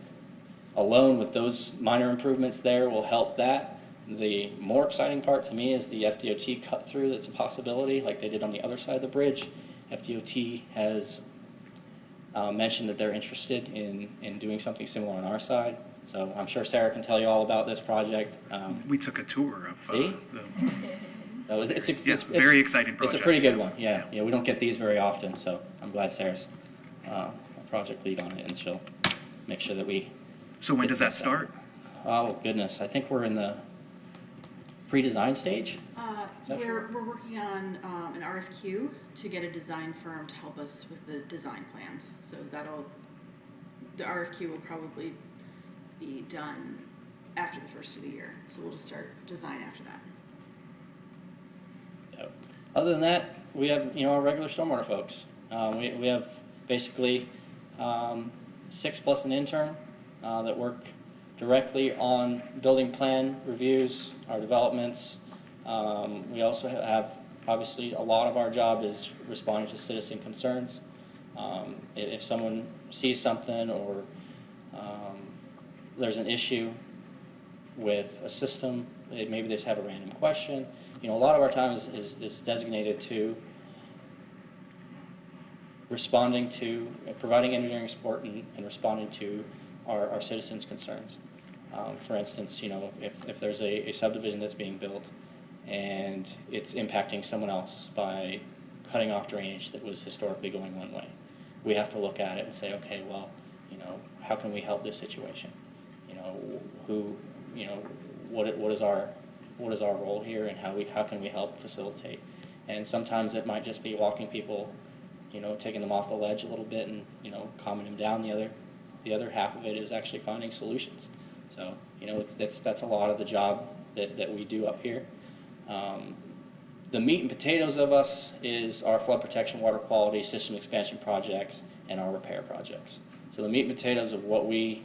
alone with those minor improvements there will help that. The more exciting part to me is the FDOT cut through that's a possibility, like they did on the other side of the bridge. FDOT has mentioned that they're interested in doing something similar on our side. So I'm sure Sarah can tell you all about this project. We took a tour of See? So it's very exciting project. It's a pretty good one, yeah. Yeah, we don't get these very often, so I'm glad Sarah's a project lead on it, and she'll make sure that we... So when does that start? Oh, goodness. I think we're in the pre-design stage. We're working on an RFQ to get a design firm to help us with the design plans. So the RFQ will probably be done after the first of the year. So we'll just start design after that. Yep. Other than that, we have, you know, our regular stormwater folks. We have basically 6 plus an intern that work directly on building plan reviews, our developments. We also have, obviously, a lot of our job is responding to citizen concerns. If someone sees something or there's an issue with a system, maybe they just have a random question. You know, a lot of our time is designated to responding to, providing engineering support and responding to our citizens' concerns. For instance, you know, if there's a subdivision that's being built and it's impacting someone else by cutting off drainage that was historically going one way, we have to look at it and say, okay, well, you know, how can we help this situation? You know, what is our role here, and how can we help facilitate? And sometimes it might just be walking people, you know, taking them off the ledge a little bit and, you know, calming them down. The other half of it is actually finding solutions. So, you know, that's a lot of the job that we do up here. The meat and potatoes of us is our flood protection, water quality, system expansion projects, and our repair projects. So the meat and potatoes of what we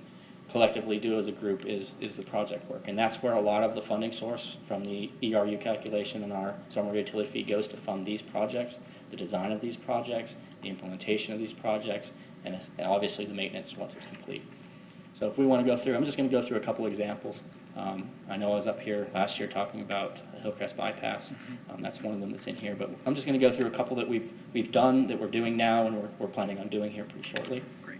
collectively do as a group is the project work. And that's where a lot of the funding source from the ERU calculation and our stormwater utility fee goes to fund these projects, the design of these projects, the implementation of these projects, and obviously the maintenance once it's complete. So if we want to go through, I'm just going to go through a couple examples. I know I was up here last year talking about Hillcrest Bypass. That's one of them that's in here. But I'm just going to go through a couple that we've done, that we're doing now, and we're planning on doing here pretty shortly. Great.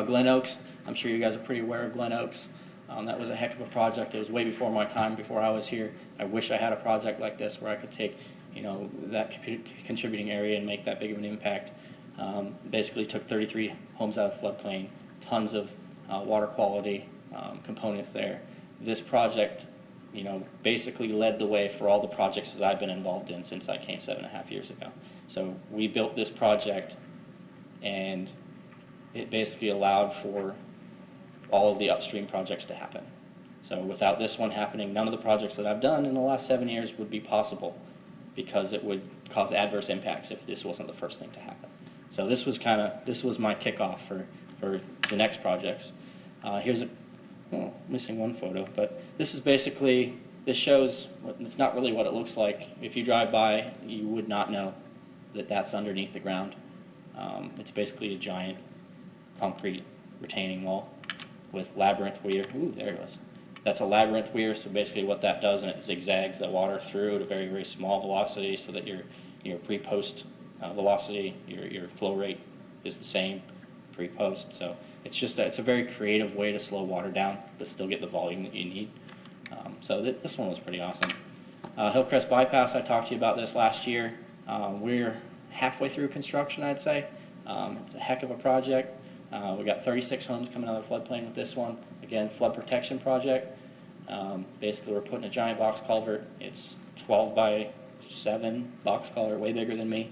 Glen Oaks, I'm sure you guys are pretty aware of Glen Oaks. That was a heck of a project. It was way before my time, before I was here. I wish I had a project like this where I could take, you know, that contributing area and make that big of an impact. Basically took 33 homes out of floodplain, tons of water quality components there. This project, you know, basically led the way for all the projects that I've been involved in since I came 7.5 years ago. So we built this project, and it basically allowed for all of the upstream projects to happen. So without this one happening, none of the projects that I've done in the last 7 years would be possible, because it would cause adverse impacts if this wasn't the first thing to happen. So this was my kickoff for the next projects. Here's a missing one photo, but this is basically, this shows, it's not really what it looks like. If you drive by, you would not know that that's underneath the ground. It's basically a giant concrete retaining wall with labyrinth weir. Ooh, there it was. That's a labyrinth weir, so basically what that does, and it zigzags the water through at a very, very small velocity so that your pre-post velocity, your flow rate is the same pre-post. So it's a very creative way to slow water down but still get the volume that you need. So this one was pretty awesome. Hillcrest Bypass, I talked to you about this last year. We're halfway through construction, I'd say. It's a heck of a project. We got 36 homes coming out of the floodplain with this one. Again, flood protection project. Basically, we're putting a giant box culvert. It's 12 by 7 box culvert, way bigger than me,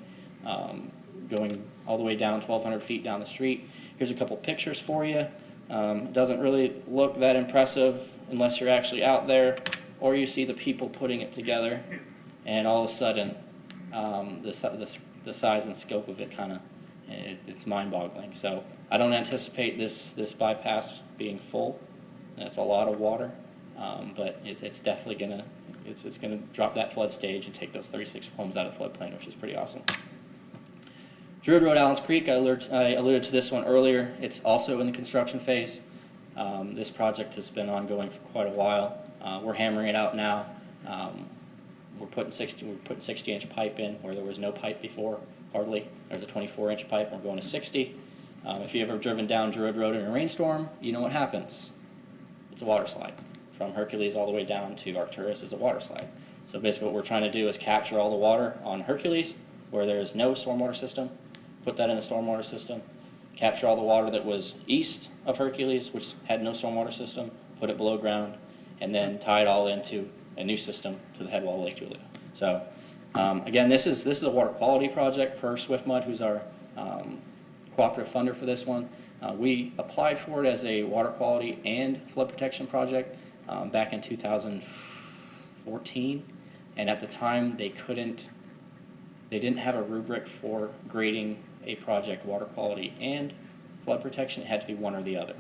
going all the way down 1,200 feet down the street. Here's a couple pictures for you. It doesn't really look that impressive unless you're actually out there or you see the people putting it together, and all of a sudden, the size and scope of it it's mind-boggling. So I don't anticipate this bypass being full. That's a lot of water, but it's definitely gonna drop that flood stage and take those 36 homes out of the floodplain, which is pretty awesome. Druid Road, Allen's Creek, I alluded to this one earlier. It's also in the construction phase. This project has been ongoing for quite a while. We're hammering it out now. We're putting 60-inch pipe in where there was no pipe before, hardly. There's a 24-inch pipe. We're going to 60. If you've ever driven down Druid Road in a rainstorm, you know what happens. It's a water slide. From Hercules all the way down to Arcturus is a water slide. So basically what we're trying to do is capture all the water on Hercules where there's no stormwater system, put that in a stormwater system, capture all the water that was east of Hercules, which had no stormwater system, put it below ground, and then tie it all into a new system to the head wall of Lake Julia. So again, this is a water quality project per SwiftMud, who's our cooperative funder for this one. We applied for it as a water quality and flood protection project back in 2014, and at the time they didn't have a rubric for grading a project water quality and flood protection. It had to be one or the other.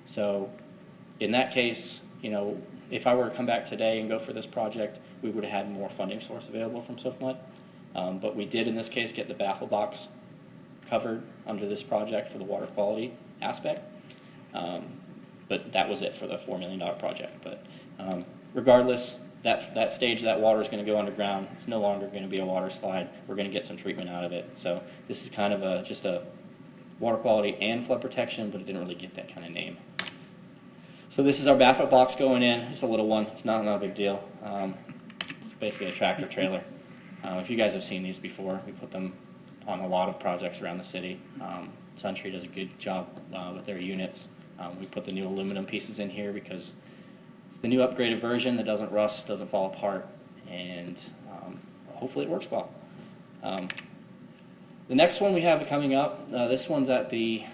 So in that case, if I were to come back today and go for this project, we would have had more funding source available from SwiftMud. But we did in this case get the baffle box covered under this project for the water quality aspect. But that was it for the $4 million project. But regardless, that stage, that water is going to go underground. It's no longer going to be a water slide. We're going to get some treatment out of it. So this is kind of just a water quality and flood protection, but it didn't really get that kind of name. So this is our baffle box going in. It's a little one. It's not a big deal. It's basically a tractor trailer. If you guys have seen these before, we put them on a lot of projects around the city. SunTree does a good job with their units. We put the new aluminum pieces in here because it's the new upgraded version that doesn't rust, doesn't fall apart, and hopefully it works well. The next one we have coming up, this one's at the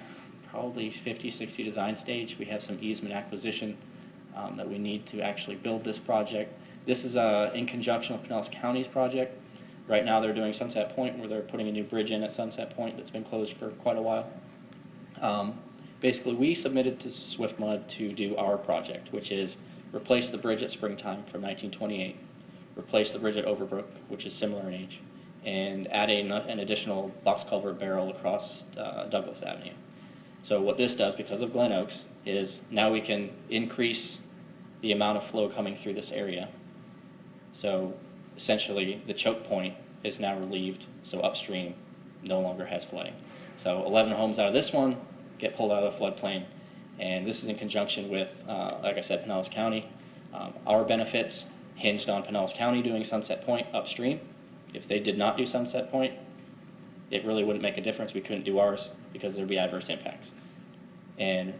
probably 50-60 design stage. We have some easement acquisition that we need to actually build this project. This is in conjunction with Pinellas County's project. Right now they're doing Sunset Point, where they're putting a new bridge in at Sunset Point that's been closed for quite a while. Basically, we submitted to SwiftMud to do our project, which is replace the bridge at Springtime from 1928, replace the bridge at Overbrook, which is similar in age, and add an additional box culvert barrel across Douglas Avenue. So what this does, because of Glen Oaks, is now we can increase the amount of flow coming through this area. So essentially, the choke point is now relieved, so upstream no longer has flooding. So 11 homes out of this one get pulled out of the floodplain, and this is in conjunction with, like I said, Pinellas County. Our benefits hinged on Pinellas County doing Sunset Point upstream. If they did not do Sunset Point, it really wouldn't make a difference. We couldn't do ours because there'd be adverse impacts. And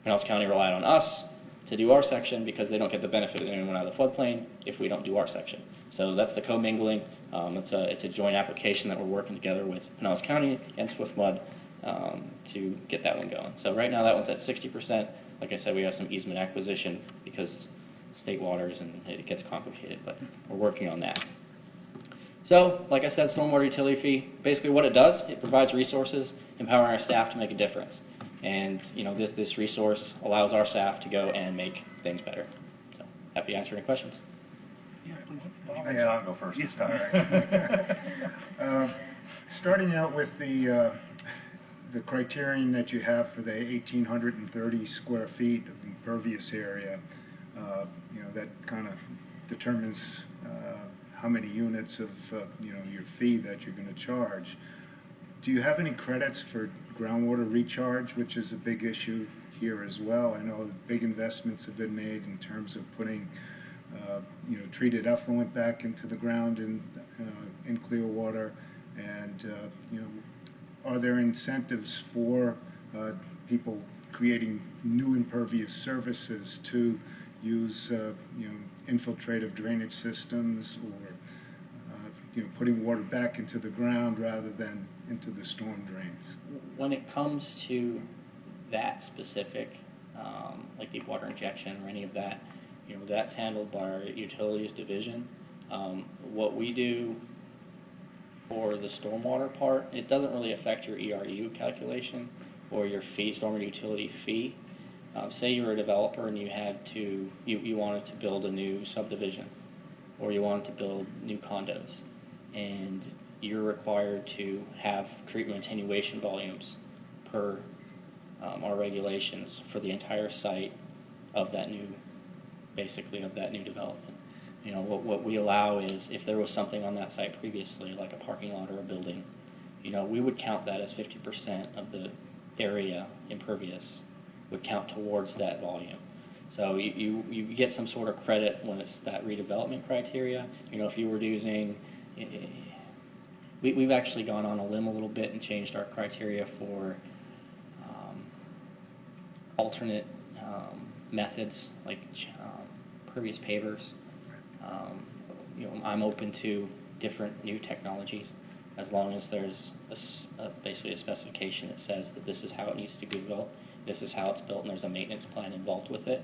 Pinellas County relied on us to do our section because they don't get the benefit of anyone out of the floodplain if we don't do our section. So that's the commingling. It's a joint application that we're working together with Pinellas County and SwiftMud to get that one going. So right now that one's at 60%. Like I said, we have some easement acquisition because state waters and it gets complicated, but we're working on that. So, like I said, stormwater utility fee, basically what it does, it provides resources, empowering our staff to make a difference. And, this resource allows our staff to go and make things better. So, happy to answer any questions. Let John go first this time. Starting out with the criterion that you have for the 1,830 square feet of impervious area, that kind of determines how many units of, your fee that you're going to charge. Do you have any credits for groundwater recharge, which is a big issue here as well? I know big investments have been made in terms of putting, treated effluent back into the ground in Clearwater, and are there incentives for people creating new impervious surfaces to use, infiltrative drainage systems, or putting water back into the ground rather than into the storm drains? When it comes to that specific, like deep water injection or any of that, that's handled by our utilities division. What we do for the stormwater part, it doesn't really affect your ERU calculation or your fee, stormwater utility fee. Say you were a developer and you wanted to build a new subdivision, or you wanted to build new condos, and you're required to have treatment attenuation volumes per our regulations for the entire site of that new development. What we allow is, if there was something on that site previously, like a parking lot or a building, we would count that as 50% of the area impervious would count towards that volume. So you get some sort of credit when it's that redevelopment criteria. If you were using, we've actually gone on a limb a little bit and changed our criteria for alternate methods, like pervious pavers. I'm open to different new technologies, as long as there's basically a specification that says that this is how it needs to be built, this is how it's built, and there's a maintenance plan involved with it.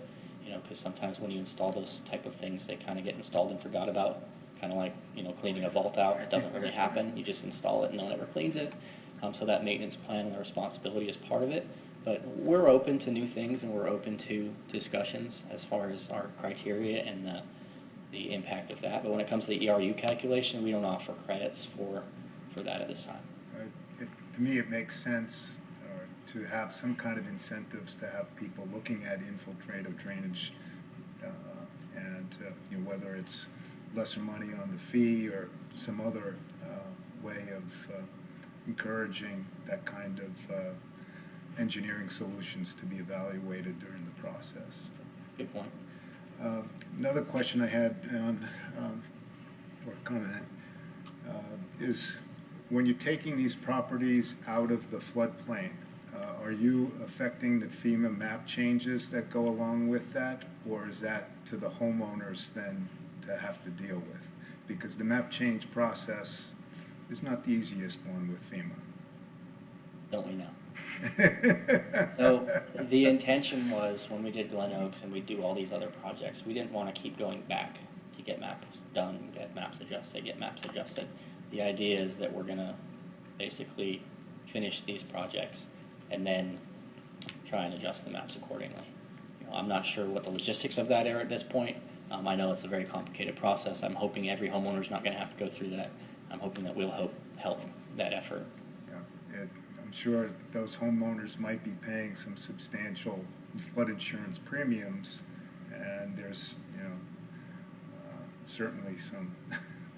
Because sometimes when you install those type of things, they kind of get installed and forgot about, kind of like cleaning a vault out. It doesn't really happen. You just install it and no one ever cleans it. So that maintenance plan and the responsibility is part of it. But we're open to new things, and we're open to discussions as far as our criteria and the impact of that. But when it comes to the ERU calculation, we don't offer credits for that at this time. To me, it makes sense to have some kind of incentives to have people looking at infiltrative drainage, and whether it's lesser money on the fee or some other way of encouraging that kind of engineering solutions to be evaluated during the process. That's a good point. Another question I had or comment is, when you're taking these properties out of the floodplain, are you affecting the FEMA map changes that go along with that, or is that to the homeowners then to have to deal with? Because the map change process is not the easiest one with FEMA. Don't we know? So the intention was, when we did Glen Oaks and we do all these other projects, we didn't want to keep going back to get maps done, get maps adjusted. The idea is that we're going to basically finish these projects and then try and adjust the maps accordingly. I'm not sure what the logistics of that are at this point. I know it's a very complicated process. I'm hoping every homeowner's not going to have to go through that. I'm hoping that we'll help that effort. Yeah, I'm sure those homeowners might be paying some substantial flood insurance premiums, and there's certainly some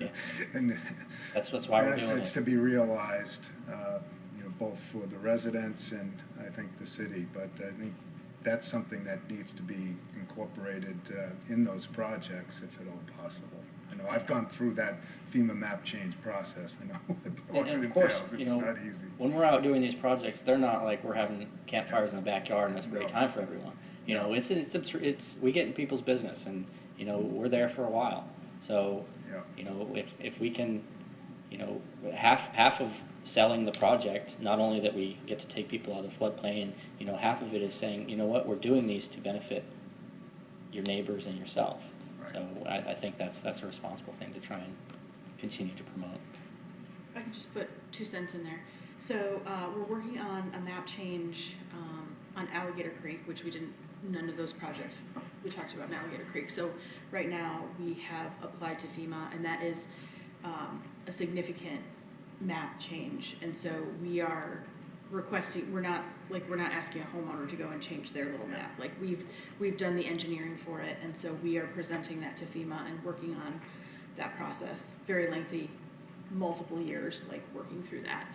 Yeah. and That's why we're doing benefits it. to be realized, both for the residents and I think the city. But I think that's something that needs to be incorporated in those projects, if at all possible. I know I've gone through that FEMA map change process. I know what And it of course, entails. It's not easy. when we're out doing these projects, they're not like we're having campfires in the backyard and it's a great time for everyone. It's we get in people's business, and we're there for a while. So if we can, half of selling the project, not only that we get to take people out of the floodplain, half of it is saying, what, we're doing these to benefit your neighbors and yourself. Right. So I think that's a responsible thing to try and continue to promote. I can just put 2 cents in there. So we're working on a map change on Alligator Creek, which we didn't, none of those projects we talked about in Alligator Creek. So right now, we have applied to FEMA, and that is a significant map change. And so we are requesting, we're not asking a homeowner to go and change their little map. Like we've done the engineering for it, and so we are presenting that to FEMA and working on that process. Very lengthy, multiple years, like working through that.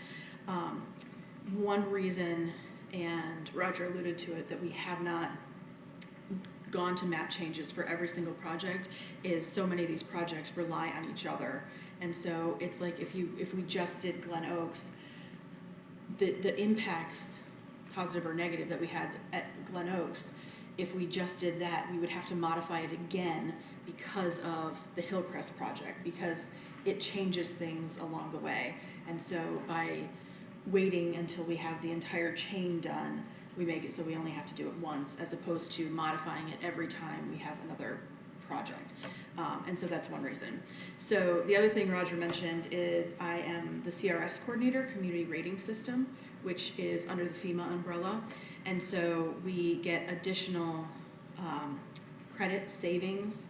One reason, and Roger alluded to it, that we have not gone to map changes for every single project is so many of these projects rely on each other. And so it's like if we just did Glen Oaks, the impacts, positive or negative, that we had at Glen Oaks, if we just did that, we would have to modify it again because of the Hillcrest project, because it changes things along the way. And so by waiting until we have the entire chain done, we make it so we only have to do it once, as opposed to modifying it every time we have another project. And so that's one reason. So the other thing Roger mentioned is I am the CRS coordinator, Community Rating System, which is under the FEMA umbrella. And so we get additional credit savings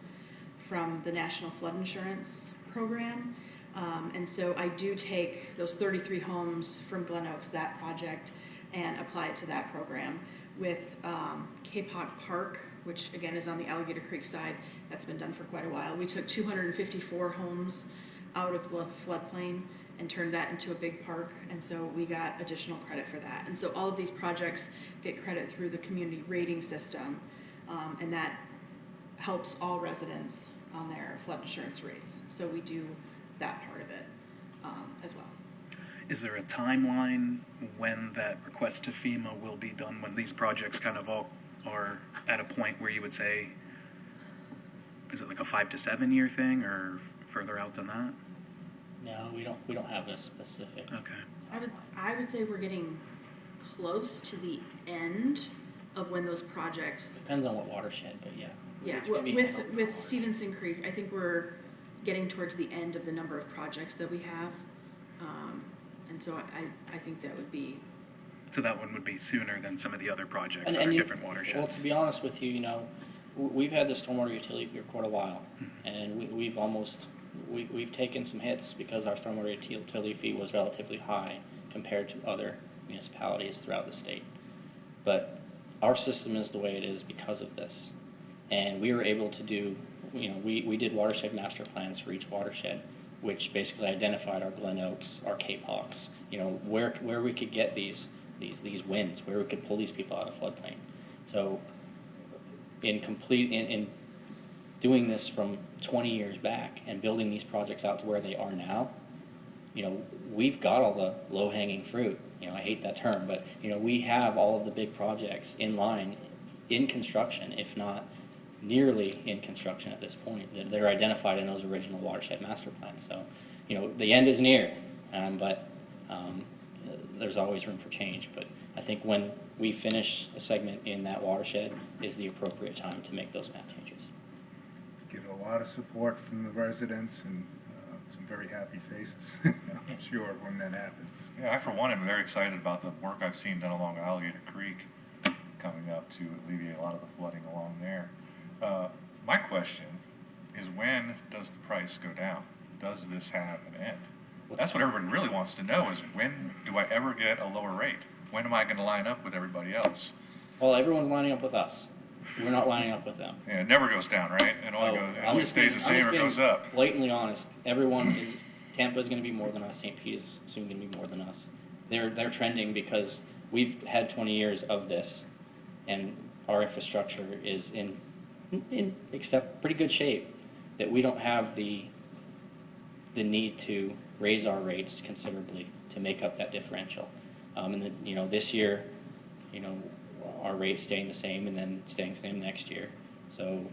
from the National Flood Insurance Program. And so I do take those 33 homes from Glen Oaks, that project, and apply it to that program. With Cape Hawk Park, which again is on the Alligator Creek side, that's been done for quite a while. We took 254 homes out of the floodplain and turned that into a big park, and so we got additional credit for that. And so all of these projects get credit through the community rating system, and that helps all residents on their flood insurance rates. So we do that part of it as well. Is there a timeline when that request to FEMA will be done, when these projects kind of all are at a point where you would say, is it like a 5 to 7 year thing, or further out than that? No, we don't have a specific. Okay. I would say we're getting close to the end of when those projects. Depends on what watershed, but yeah. Yeah, It's gonna be with Stevenson Creek, I think we're getting towards the end of the number of projects that we have. And so I think that would be. So that one would be sooner than some of the other projects that are different watersheds. Well, to be honest with you, we've had the stormwater utility fee for quite a while, and we've taken some hits because our stormwater utility fee was relatively high compared to other municipalities throughout the state. But our system is the way it is because of this, and we were able to do. We did watershed master plans for each watershed, which basically identified our Glen Oaks, our Cape Hawks, where we could get these wins, where we could pull these people out of floodplain. So in doing this from 20 years back and building these projects out to where they are now, we've got all the low-hanging fruit. I hate that term, but we have all of the big projects in line, in construction, if not nearly in construction at this point. They're identified in those original watershed master plans. So, the end is near, but there's always room for change. But I think when we finish a segment in that watershed is the appropriate time to make those map changes. Get a lot of support from the residents and some very happy faces, I'm sure, when that happens. Yeah, I for one am very excited about the work I've seen done along Alligator Creek coming up to alleviate a lot of the flooding along there. My question is, when does the price go down? Does this have an end? That's what everybody really wants to know, is when do I ever get a lower rate? When am I going to line up with everybody else? Well, everyone's lining up with us. We're not lining up with them. Yeah, it never goes down, right? It always stays the same or goes up. Blatantly honest. Tampa is going to be more than us. St. Pete is soon going to be more than us. They're trending because we've had 20 years of this, and our infrastructure is in pretty good shape, that we don't have the need to raise our rates considerably to make up that differential. And then, this year, our rates staying the same and then staying the same next year. So,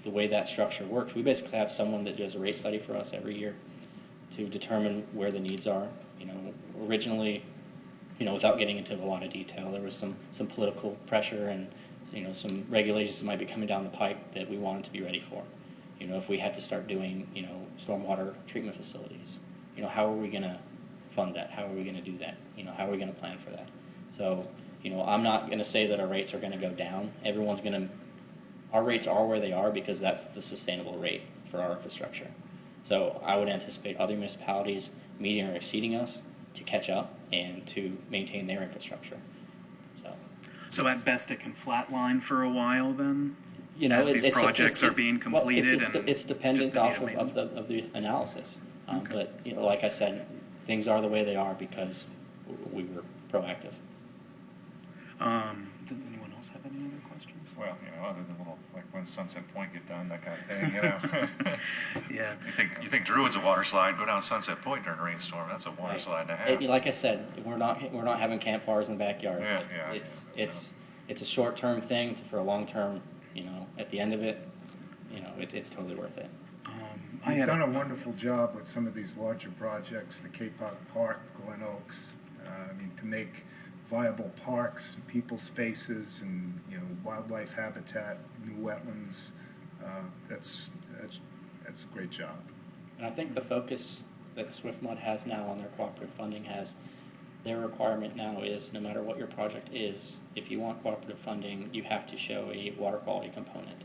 the way that structure works, we basically have someone that does a rate study for us every year to determine where the needs are. Originally, without getting into a lot of detail, there was some political pressure and some regulations that might be coming down the pipe that we wanted to be ready for. If we had to start doing, stormwater treatment facilities, how are we going to fund that? How are we going to do that? How are we going to plan for that? So I'm not going to say that our rates are going to go down. Our rates are where they are because that's the sustainable rate for our infrastructure. So I would anticipate other municipalities meeting or exceeding us to catch up and to maintain their infrastructure. So at best, it can flatline for a while then? As these It's projects are being completed? It's dependent just the off need of the analysis. But, like I said, things are the way they are because we were proactive. Does anyone else have any other questions? Well, other than little, like when Sunset Point get done, that kind of thing, Yeah. You think Druid's a water slide, go down Sunset Point during a rainstorm, that's a water Right. slide and a half. Like I said, we're not having campfires in the backyard. Yeah, yeah, It's a short-term thing for a long-term, at the end of it, it's totally worth it. You've done a wonderful job with some of these larger projects, the Cape Cod Park, Glen Oaks, to make viable parks, people spaces, and, wildlife habitat, new wetlands. That's a great job. And I think the focus that SwiftMud has now on their cooperative funding their requirement now is no matter what your project is, if you want cooperative funding, you have to show a water quality component,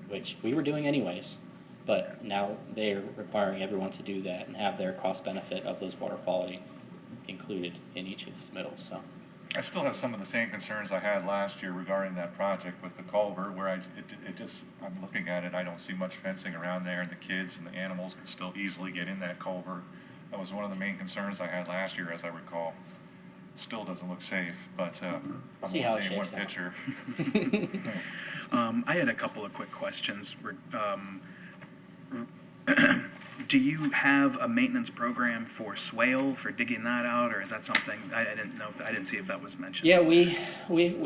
which we were doing anyways, but now they're requiring everyone to do that and have their cost benefit of those water quality included in each of the submittals. So I still have some of the same concerns I had last year regarding that project with the culvert, where I'm looking at it, I don't see much fencing around there, and the kids and the animals can still easily get in that culvert. That was one of the main concerns I had last year, as I recall. It still doesn't look safe, but I'm See only how it seeing one shakes out. picture. I had a couple of quick questions. Do you have a maintenance program for swale, for digging that out, or is that something, I didn't see if that was mentioned? yeah, we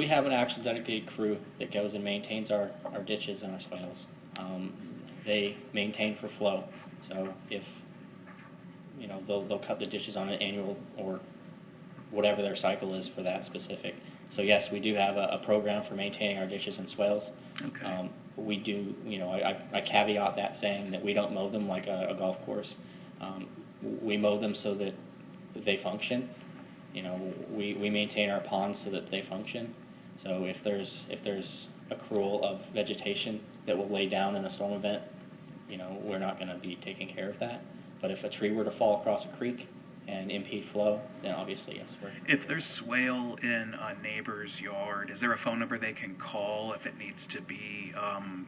have an actual dedicated crew that goes and maintains our ditches and our swales. They maintain for flow, so if they'll cut the ditches on an annual or whatever their cycle is for that specific. So yes, we do have a program for maintaining our ditches and swales. Okay. We do, I caveat that saying that we don't mow them like a golf course. We mow them so that they function. We maintain our ponds so that they function. So if there's accrual of vegetation that will lay down in a storm event, we're not going to be taking care of that. But if a tree were to fall across a creek and impede flow, then obviously, yes. If there's swale in a neighbor's yard, is there a phone number they can call if it needs to be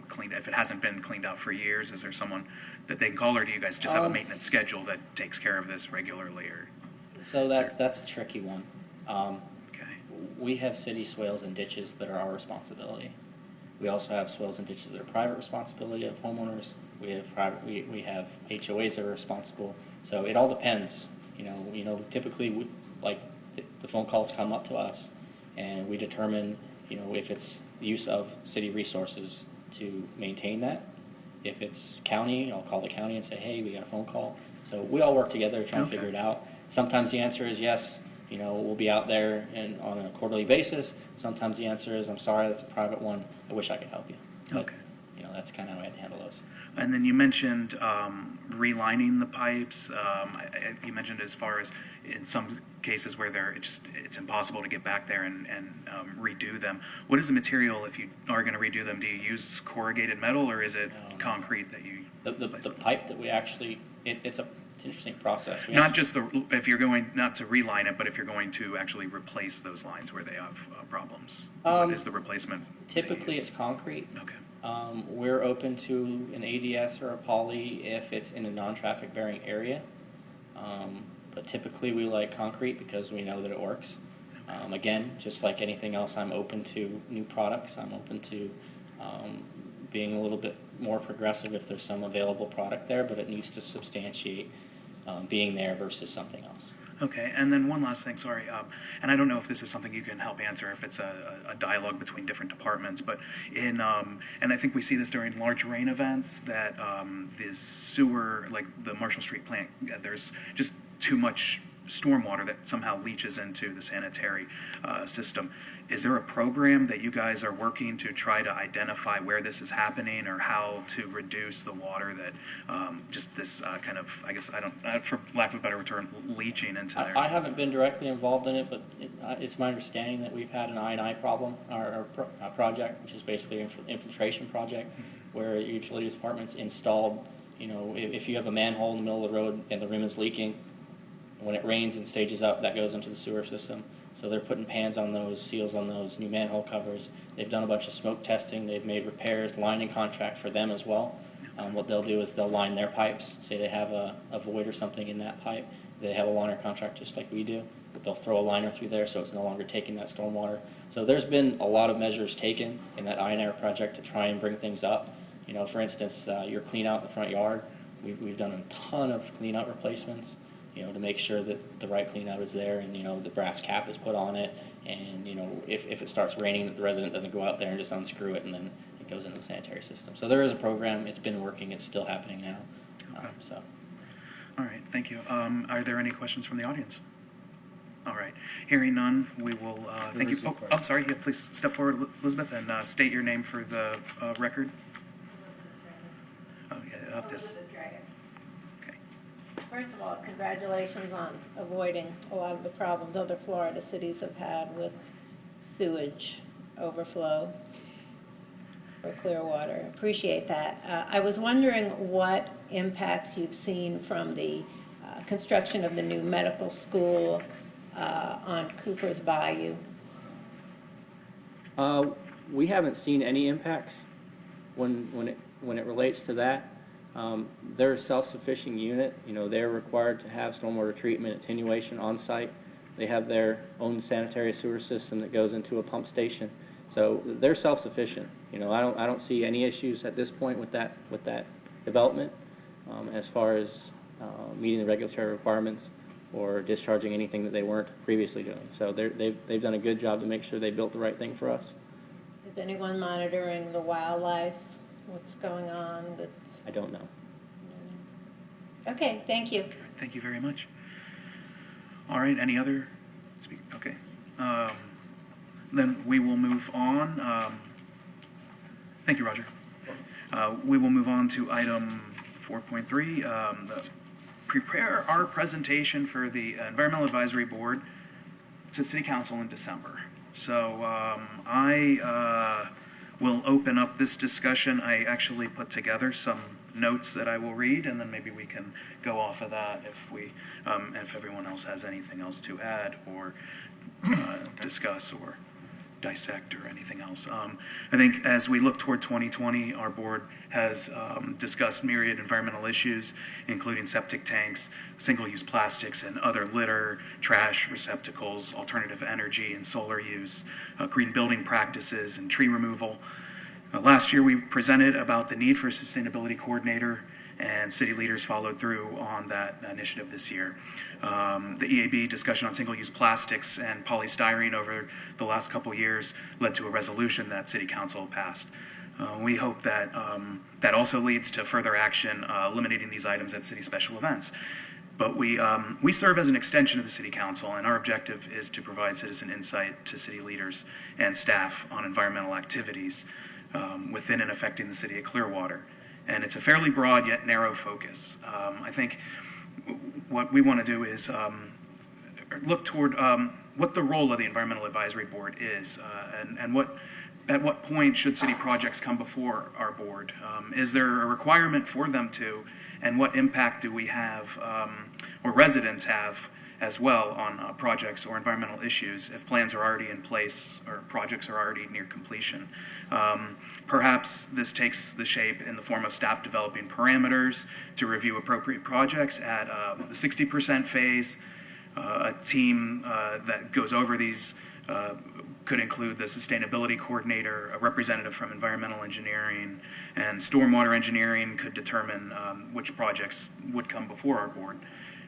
cleaned? If it hasn't been cleaned out for years, is there someone that they can call, or do you guys just have a maintenance schedule that takes care of this regularly? Or so that's a tricky one. okay. We have city swales and ditches that are our responsibility. We also have swales and ditches that are private responsibility of homeowners. We have HOAs that are responsible. So it all depends. Typically, the phone calls come up to us, and we determine, if it's use of city resources to maintain that. If it's county, I'll call the county and say, hey, we got a phone call. So we all work together to try and figure it out. Sometimes the answer is yes, we'll be out there and on a quarterly basis. Sometimes the answer is, I'm sorry, that's a private one. I wish I could help you. But, Okay. that's kind of how I have to handle those. And then you mentioned relining the pipes. You mentioned as far as in some cases where it's impossible to get back there and redo them. What is the material if you are going to redo them? Do you use corrugated metal, or is it concrete that you? The pipe that we actually, it's an interesting process. Not just if you're going not to reline it, but if you're going to actually replace those lines where they have problems. What is the replacement? Typically, it's concrete. Okay. We're open to an ADS or a poly if it's in a non-traffic bearing area. But typically we like concrete because we know that it works. Again, just like anything else, I'm open to new products. I'm open to being a little bit more progressive if there's some available product there, but it needs to substantiate being there versus something else. Okay, and then one last thing, sorry, and I don't know if this is something you can help answer, if it's a dialogue between different departments, but and I think we see this during large rain events, that the sewer, like the Marshall Street plant, there's just too much stormwater that somehow leaches into the sanitary system. Is there a program that you guys are working to try to identify where this is happening, or how to reduce the water that just this kind of, I guess, for lack of a better term, leaching into there? I haven't been directly involved in it, but it's my understanding that we've had an I&I problem, or project, which is basically an infiltration project, where utility departments installed, if you have a manhole in the middle of the road and the rim is leaking, when it rains and stages up, that goes into the sewer system. So they're putting pans on those, seals on those, new manhole covers. They've done a bunch of smoke testing. They've made repairs, lining contract for them as well. What they'll do is they'll line their pipes. Say they have a void or something in that pipe. They have a liner contract just like we do. But they'll throw a liner through there so it's no longer taking that stormwater. So there's been a lot of measures taken in that INR project to try and bring things up. For instance, your clean out in the front yard. We've done a ton of clean out replacements. To make sure that the right clean out is there, and the brass cap is put on it, and if it starts raining, that the resident doesn't go out there and just unscrew it and then it goes into the sanitary system. So there is a program. It's been working. It's still happening now. Okay. All right, thank you. Are there any questions from the audience? All right, hearing none, we will thank you. Oh, I'm sorry. Yeah, please step forward, Elizabeth, and state your name for the record. Oh yeah, this. First of all, congratulations on avoiding a lot of the problems other Florida cities have had with sewage overflow for Clearwater. Appreciate that. I was wondering what impacts you've seen from the construction of the new medical school on Cooper's Bayou. We haven't seen any impacts when it relates to that. They're a self-sufficient unit. They're required to have stormwater treatment attenuation on site. They have their own sanitary sewer system that goes into a pump station. So they're self-sufficient. I don't see any issues at this point with that development as far as meeting the regulatory requirements or discharging anything that they weren't previously doing. So they've done a good job to make sure they built the right thing for us. Is anyone monitoring the wildlife? What's going on with? I don't know. Okay, thank you. Thank you very much. All right, any other speak? Okay. Then we will move on. Thank you, Roger. We will move on to item 4.3, prepare our presentation for the Environmental Advisory Board to City Council in December. So I will open up this discussion. I actually put together some notes that I will read, and then maybe we can go off of that if everyone else has anything else to add or discuss or dissect or anything else. I think as we look toward 2020, our board has discussed myriad environmental issues, including septic tanks, single-use plastics and other litter, trash receptacles, alternative energy and solar use, green building practices and tree removal. Last year we presented about the need for a sustainability coordinator, and city leaders followed through on that initiative this year. The EAB discussion on single-use plastics and polystyrene over the last couple years led to a resolution that City Council passed. We hope that that also leads to further action eliminating these items at city special events. But we serve as an extension of the City Council, and our objective is to provide citizen insight to city leaders and staff on environmental activities within and affecting the city of Clearwater. And it's a fairly broad yet narrow focus. I think what we want to do is look toward what the role of the Environmental Advisory Board is, and at what point should city projects come before our board? Is there a requirement for them to, and what impact do we have, or residents have as well on projects or environmental issues if plans are already in place or projects are already near completion? Perhaps this takes the shape in the form of staff developing parameters to review appropriate projects at the 60% phase. A team that goes over these could include the sustainability coordinator, a representative from environmental engineering, and stormwater engineering could determine which projects would come before our board.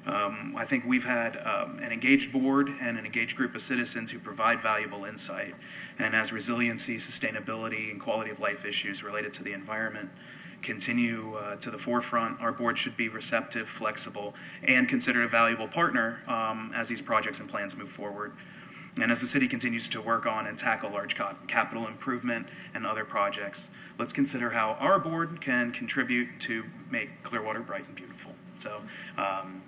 I think we've had an engaged board and an engaged group of citizens who provide valuable insight. And as resiliency, sustainability, and quality of life issues related to the environment continue to the forefront. Our board should be receptive, flexible, and considered a valuable partner as these projects and plans move forward. And as the city continues to work on and tackle large capital improvement and other projects, let's consider how our board can contribute to make Clearwater bright and beautiful. So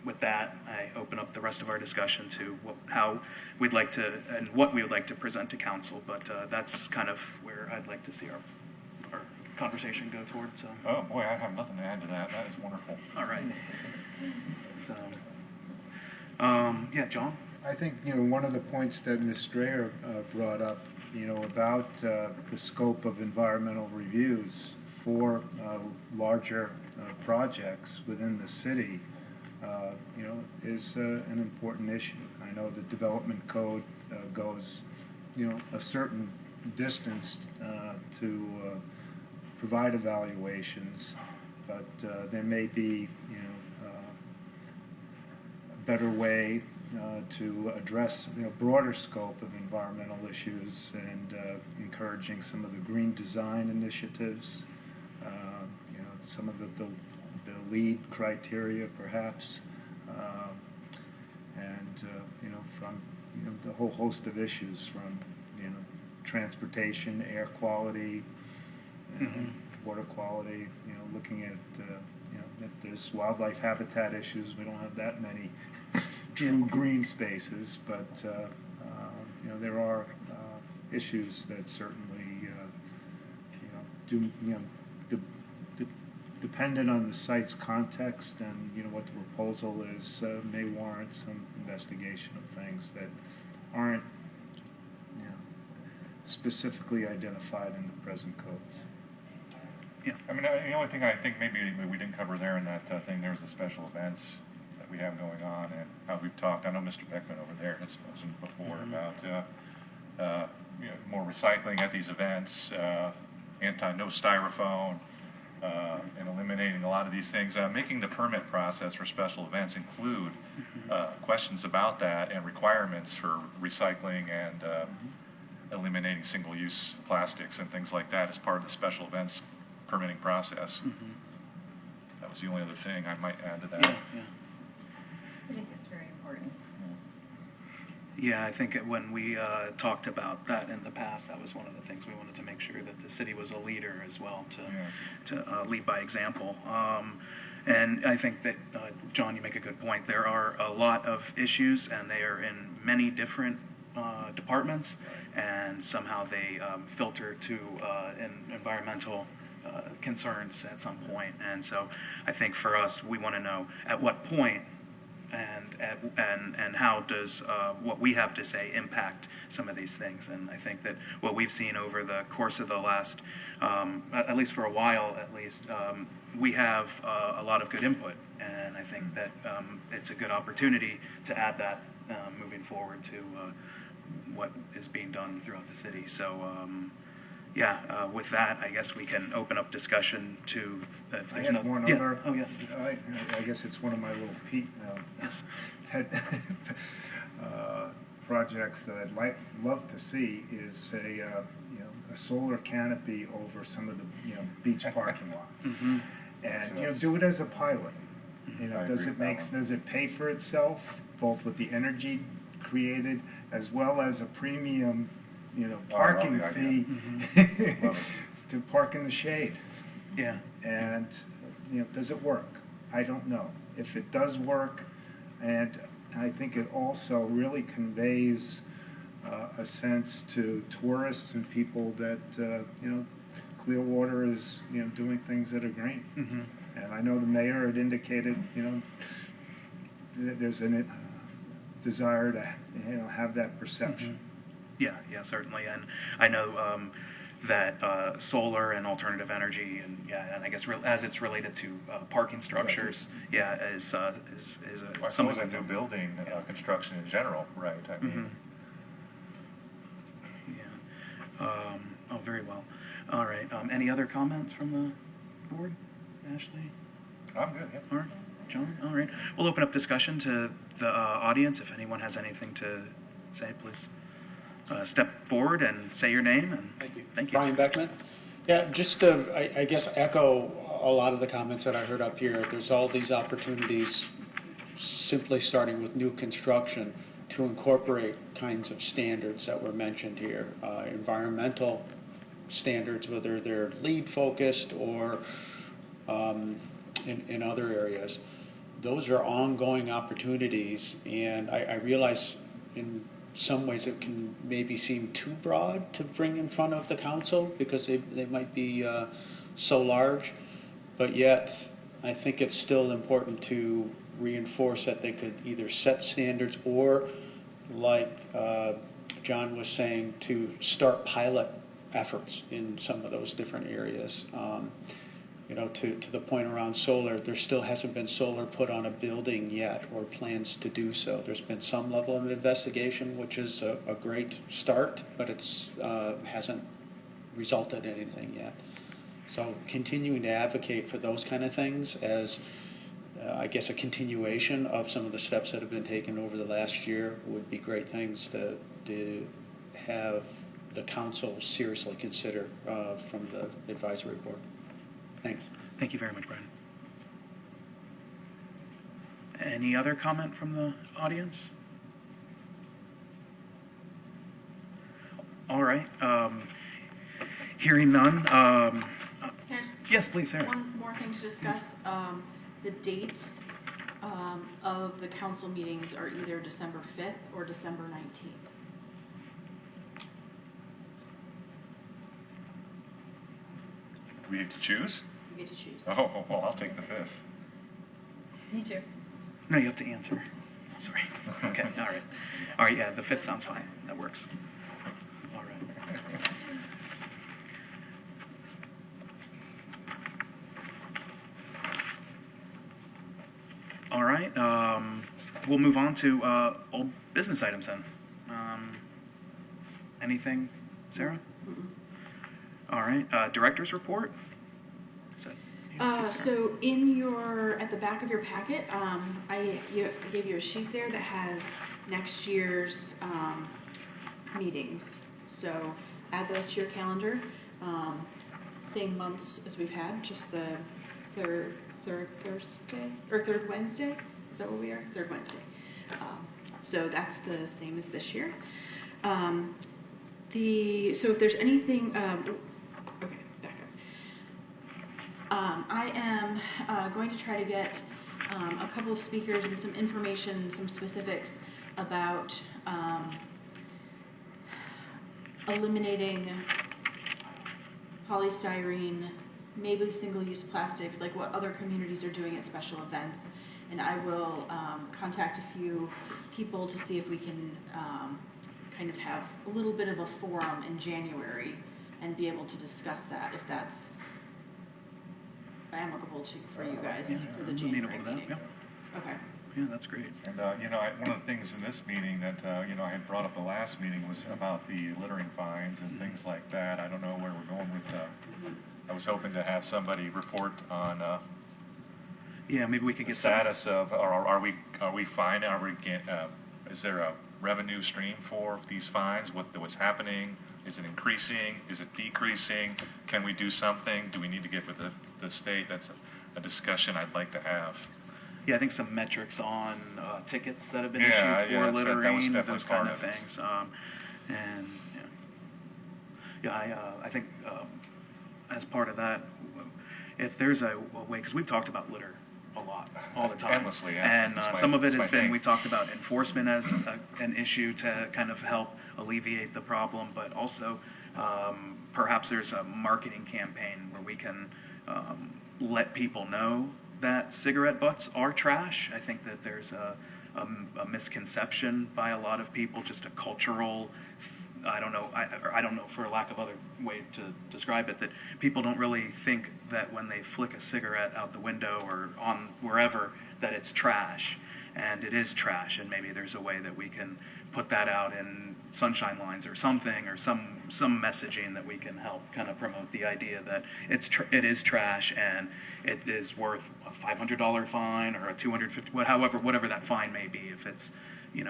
with that, I open up the rest of our discussion to how we'd like to, and what we would like to present to council, but that's kind of where I'd like to see our conversation go toward, so. Oh, boy, I have nothing to add to that. That is wonderful. All right. So, yeah, John? I think, one of the points that Ms. Strayer brought up, about the scope of environmental reviews for larger projects within the city, is an important issue. I know the development code goes, a certain distance to provide evaluations, but there may be, a better way to address broader scope of environmental issues and encouraging some of the green design initiatives, some of the lead criteria perhaps, and from the whole host of issues from transportation, air quality, water quality, looking at if there's wildlife habitat issues, we don't have that many true green spaces, but there are issues that certainly dependent on the site's context and what the proposal is, may warrant some investigation of things that aren't specifically identified in the present codes. Yeah. I mean, the only thing I think maybe we didn't cover there in that thing, there was the special events that we have going on and how we've talked. I know Mr. Beckman over there has spoken before about more recycling at these events, no styrofoam, and eliminating a lot of these things. Making the permit process for special events include questions about that and requirements for recycling and eliminating single-use plastics and things like that as part of the special events permitting process. That was the only other thing I might add to that. Yeah. I think that's very important. Yeah, I think when we talked about that in the past, that was one of the things we wanted to make sure that the city was a leader as well, to lead by example. And I think that, John, you make a good point. There are a lot of issues, and they are in many different departments, and somehow they filter to environmental concerns at some point. And so I think for us, we want to know at what point and how does what we have to say impact some of these things. And I think that what we've seen over the course of the last, at least for a while at least, we have a lot of good input. And I think that it's a good opportunity to add that moving forward to what is being done throughout the city. So with that, I guess we can open up discussion to if there's no. One Yeah. other. Oh, yes. I guess it's one of my little Yes. projects that I'd love to see is a solar canopy over some of the beach parking lots, and do it as a pilot. Does it pay for itself both with the energy created as well as a premium parking fee to park in the shade? Yeah. And does it work? I don't know. If it does work, and I think it also really conveys a sense to tourists and people that Clearwater is doing things that are green. And I know the mayor had indicated that there's a desire to have that perception. Yeah, certainly. And I know that solar and alternative energy, and I guess as it's related to parking structures, is some of the new building construction in general, right? I mean, very well. All right. Any other comments from the board? Ashley? I'm good. Yeah. All right. John? All right. We'll open up discussion to the audience. If anyone has anything to say, please step forward and say your name. And Thank you. Thank you. Brian Beckman. Yeah, just to, I guess, echo a lot of the comments that I heard up here, there's all these opportunities, simply starting with new construction, to incorporate kinds of standards that were mentioned here, environmental standards, whether they're lead focused or in other areas. Those are ongoing opportunities, and I realize in some ways it can maybe seem too broad to bring in front of the council because they might be so large, but yet I think it's still important to reinforce that they could either set standards or, like John was saying, to start pilot efforts in some of those different areas. You know, to the point around solar, there still hasn't been solar put on a building yet or plans to do so. There's been some level of investigation, which is a great start, but it's hasn't resulted in anything yet. So continuing to advocate for those kind of things as, I guess, a continuation of some of the steps that have been taken over the last year would be great things to have the council seriously consider from the advisory board. Thanks. Thank you very much, Brian. Any other comment from the audience? All right. Hearing none. Can I just- Yes, please, Sarah. One more thing to discuss. The dates of the council meetings are either December 5th or December 19th. We get to choose? You get to choose. Oh, well, I'll take the 5th. Me too. No, you have to answer. Sorry. Okay, all right. All right, yeah, the 5th sounds fine. That works. All right. All right, we'll move on to old business items then. Anything, Sarah? All right, director's report? Is that you too, Sarah? So at the back of your packet, I gave you a sheet there that has next year's meetings. So add those to your calendar. Same months as we've had, just the third Thursday, or third Wednesday? Is that what we are? Third Wednesday. So that's the same as this year. So if there's anything, okay, back up. I am going to try to get a couple of speakers and some information, some specifics about eliminating polystyrene, maybe single-use plastics, like what other communities are doing at special events. And I will contact a few people to see if we can kind of have a little bit of a forum in January and be able to discuss that, if that's amicable for you guys for the January meeting. Yeah. Okay. Yeah, that's great. And, one of the things in this meeting that, I had brought up the last meeting was about the littering fines and things like that. I don't know where we're going with I was hoping to have somebody report on Yeah, maybe we could the get some. status of, are we fine? Is there a revenue stream for these fines? What's happening? Is it increasing? Is it decreasing? Can we do something? Do we need to get with the state? That's a discussion I'd like to have. Yeah, I think some metrics on tickets that have been Yeah, issued yeah, for that was littering, definitely those kind part of of it. things. And I think as part of that, if there's a way, because we've talked about litter a lot, all the time. Endlessly, yeah. And It's some of it it's has my been, thing. we talked about enforcement as an issue to kind of help alleviate the problem, but also perhaps there's a marketing campaign where we can let people know that cigarette butts are trash. I think that there's a misconception by a lot of people, just a cultural, I don't know for lack of other way to describe it, that people don't really think that when they flick a cigarette out the window or on wherever, that it's trash. And it is trash, and maybe there's a way that we can put that out in sunshine lines or something, or some messaging that we can help kind of promote the idea that it is trash and it is worth a $500 fine or a $250, whatever that fine may be if it's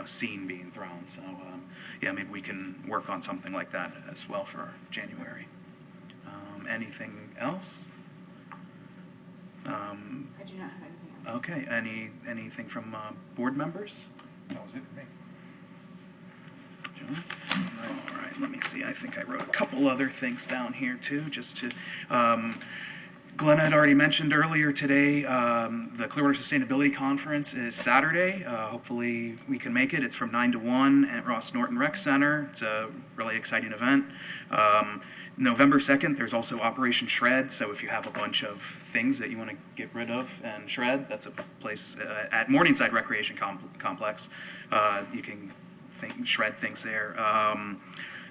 seen being thrown. So yeah, maybe we can work on something like that as well for January. Anything else? I do not have anything else. Okay, anything from board members? That was it for me. John? All right, let me see. I think I wrote a couple other things down here too, just to, Glenn had already mentioned earlier today, the Clearwater Sustainability Conference is Saturday. Hopefully we can make it. It's from 9 to 1 at Ross Norton Rec Center. It's a really exciting event. November 2nd, there's also Operation Shred, so if you have a bunch of things that you want to get rid of and shred, that's a place at Morningside Recreation Complex. You can shred things there.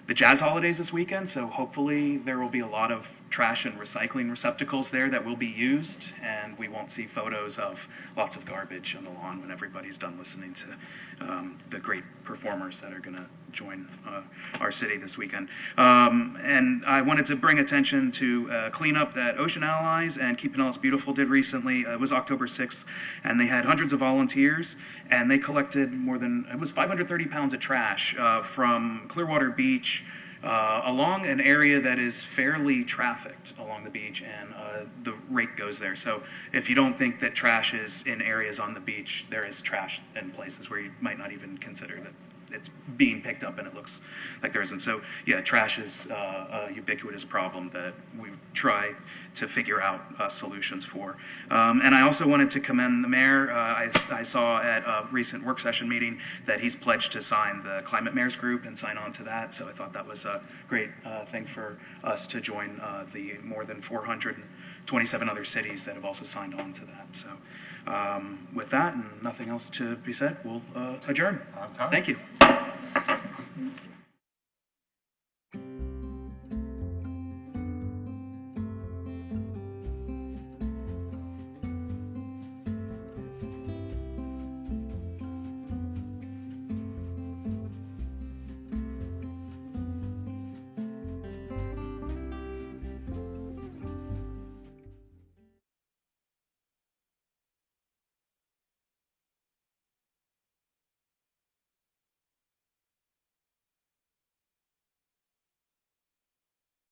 The jazz holidays this weekend, so hopefully there will be a lot of trash and recycling receptacles there that will be used, and we won't see photos of lots of garbage on the lawn when everybody's done listening to the great performers that are going to join our city this weekend. And I wanted to bring attention to cleanup that Ocean Allies and Keep Pinellas Beautiful did recently. It was October 6th, and they had hundreds of volunteers, and they collected it was 530 pounds of trash from Clearwater Beach, along an area that is fairly trafficked along the beach, and the rake goes there. So if you don't think that trash is in areas on the beach, there is trash in places where you might not even consider that it's being picked up and it looks like there isn't. So yeah, trash is a ubiquitous problem that we try to figure out solutions for. And I also wanted to commend the mayor. I saw at a recent work session meeting that he's pledged to sign the Climate Mayors Group and sign on to that. So I thought that was a great thing for us to join the more than 427 other cities that have also signed on to that. So with that and nothing else to be said, we'll adjourn. On time. Thank you.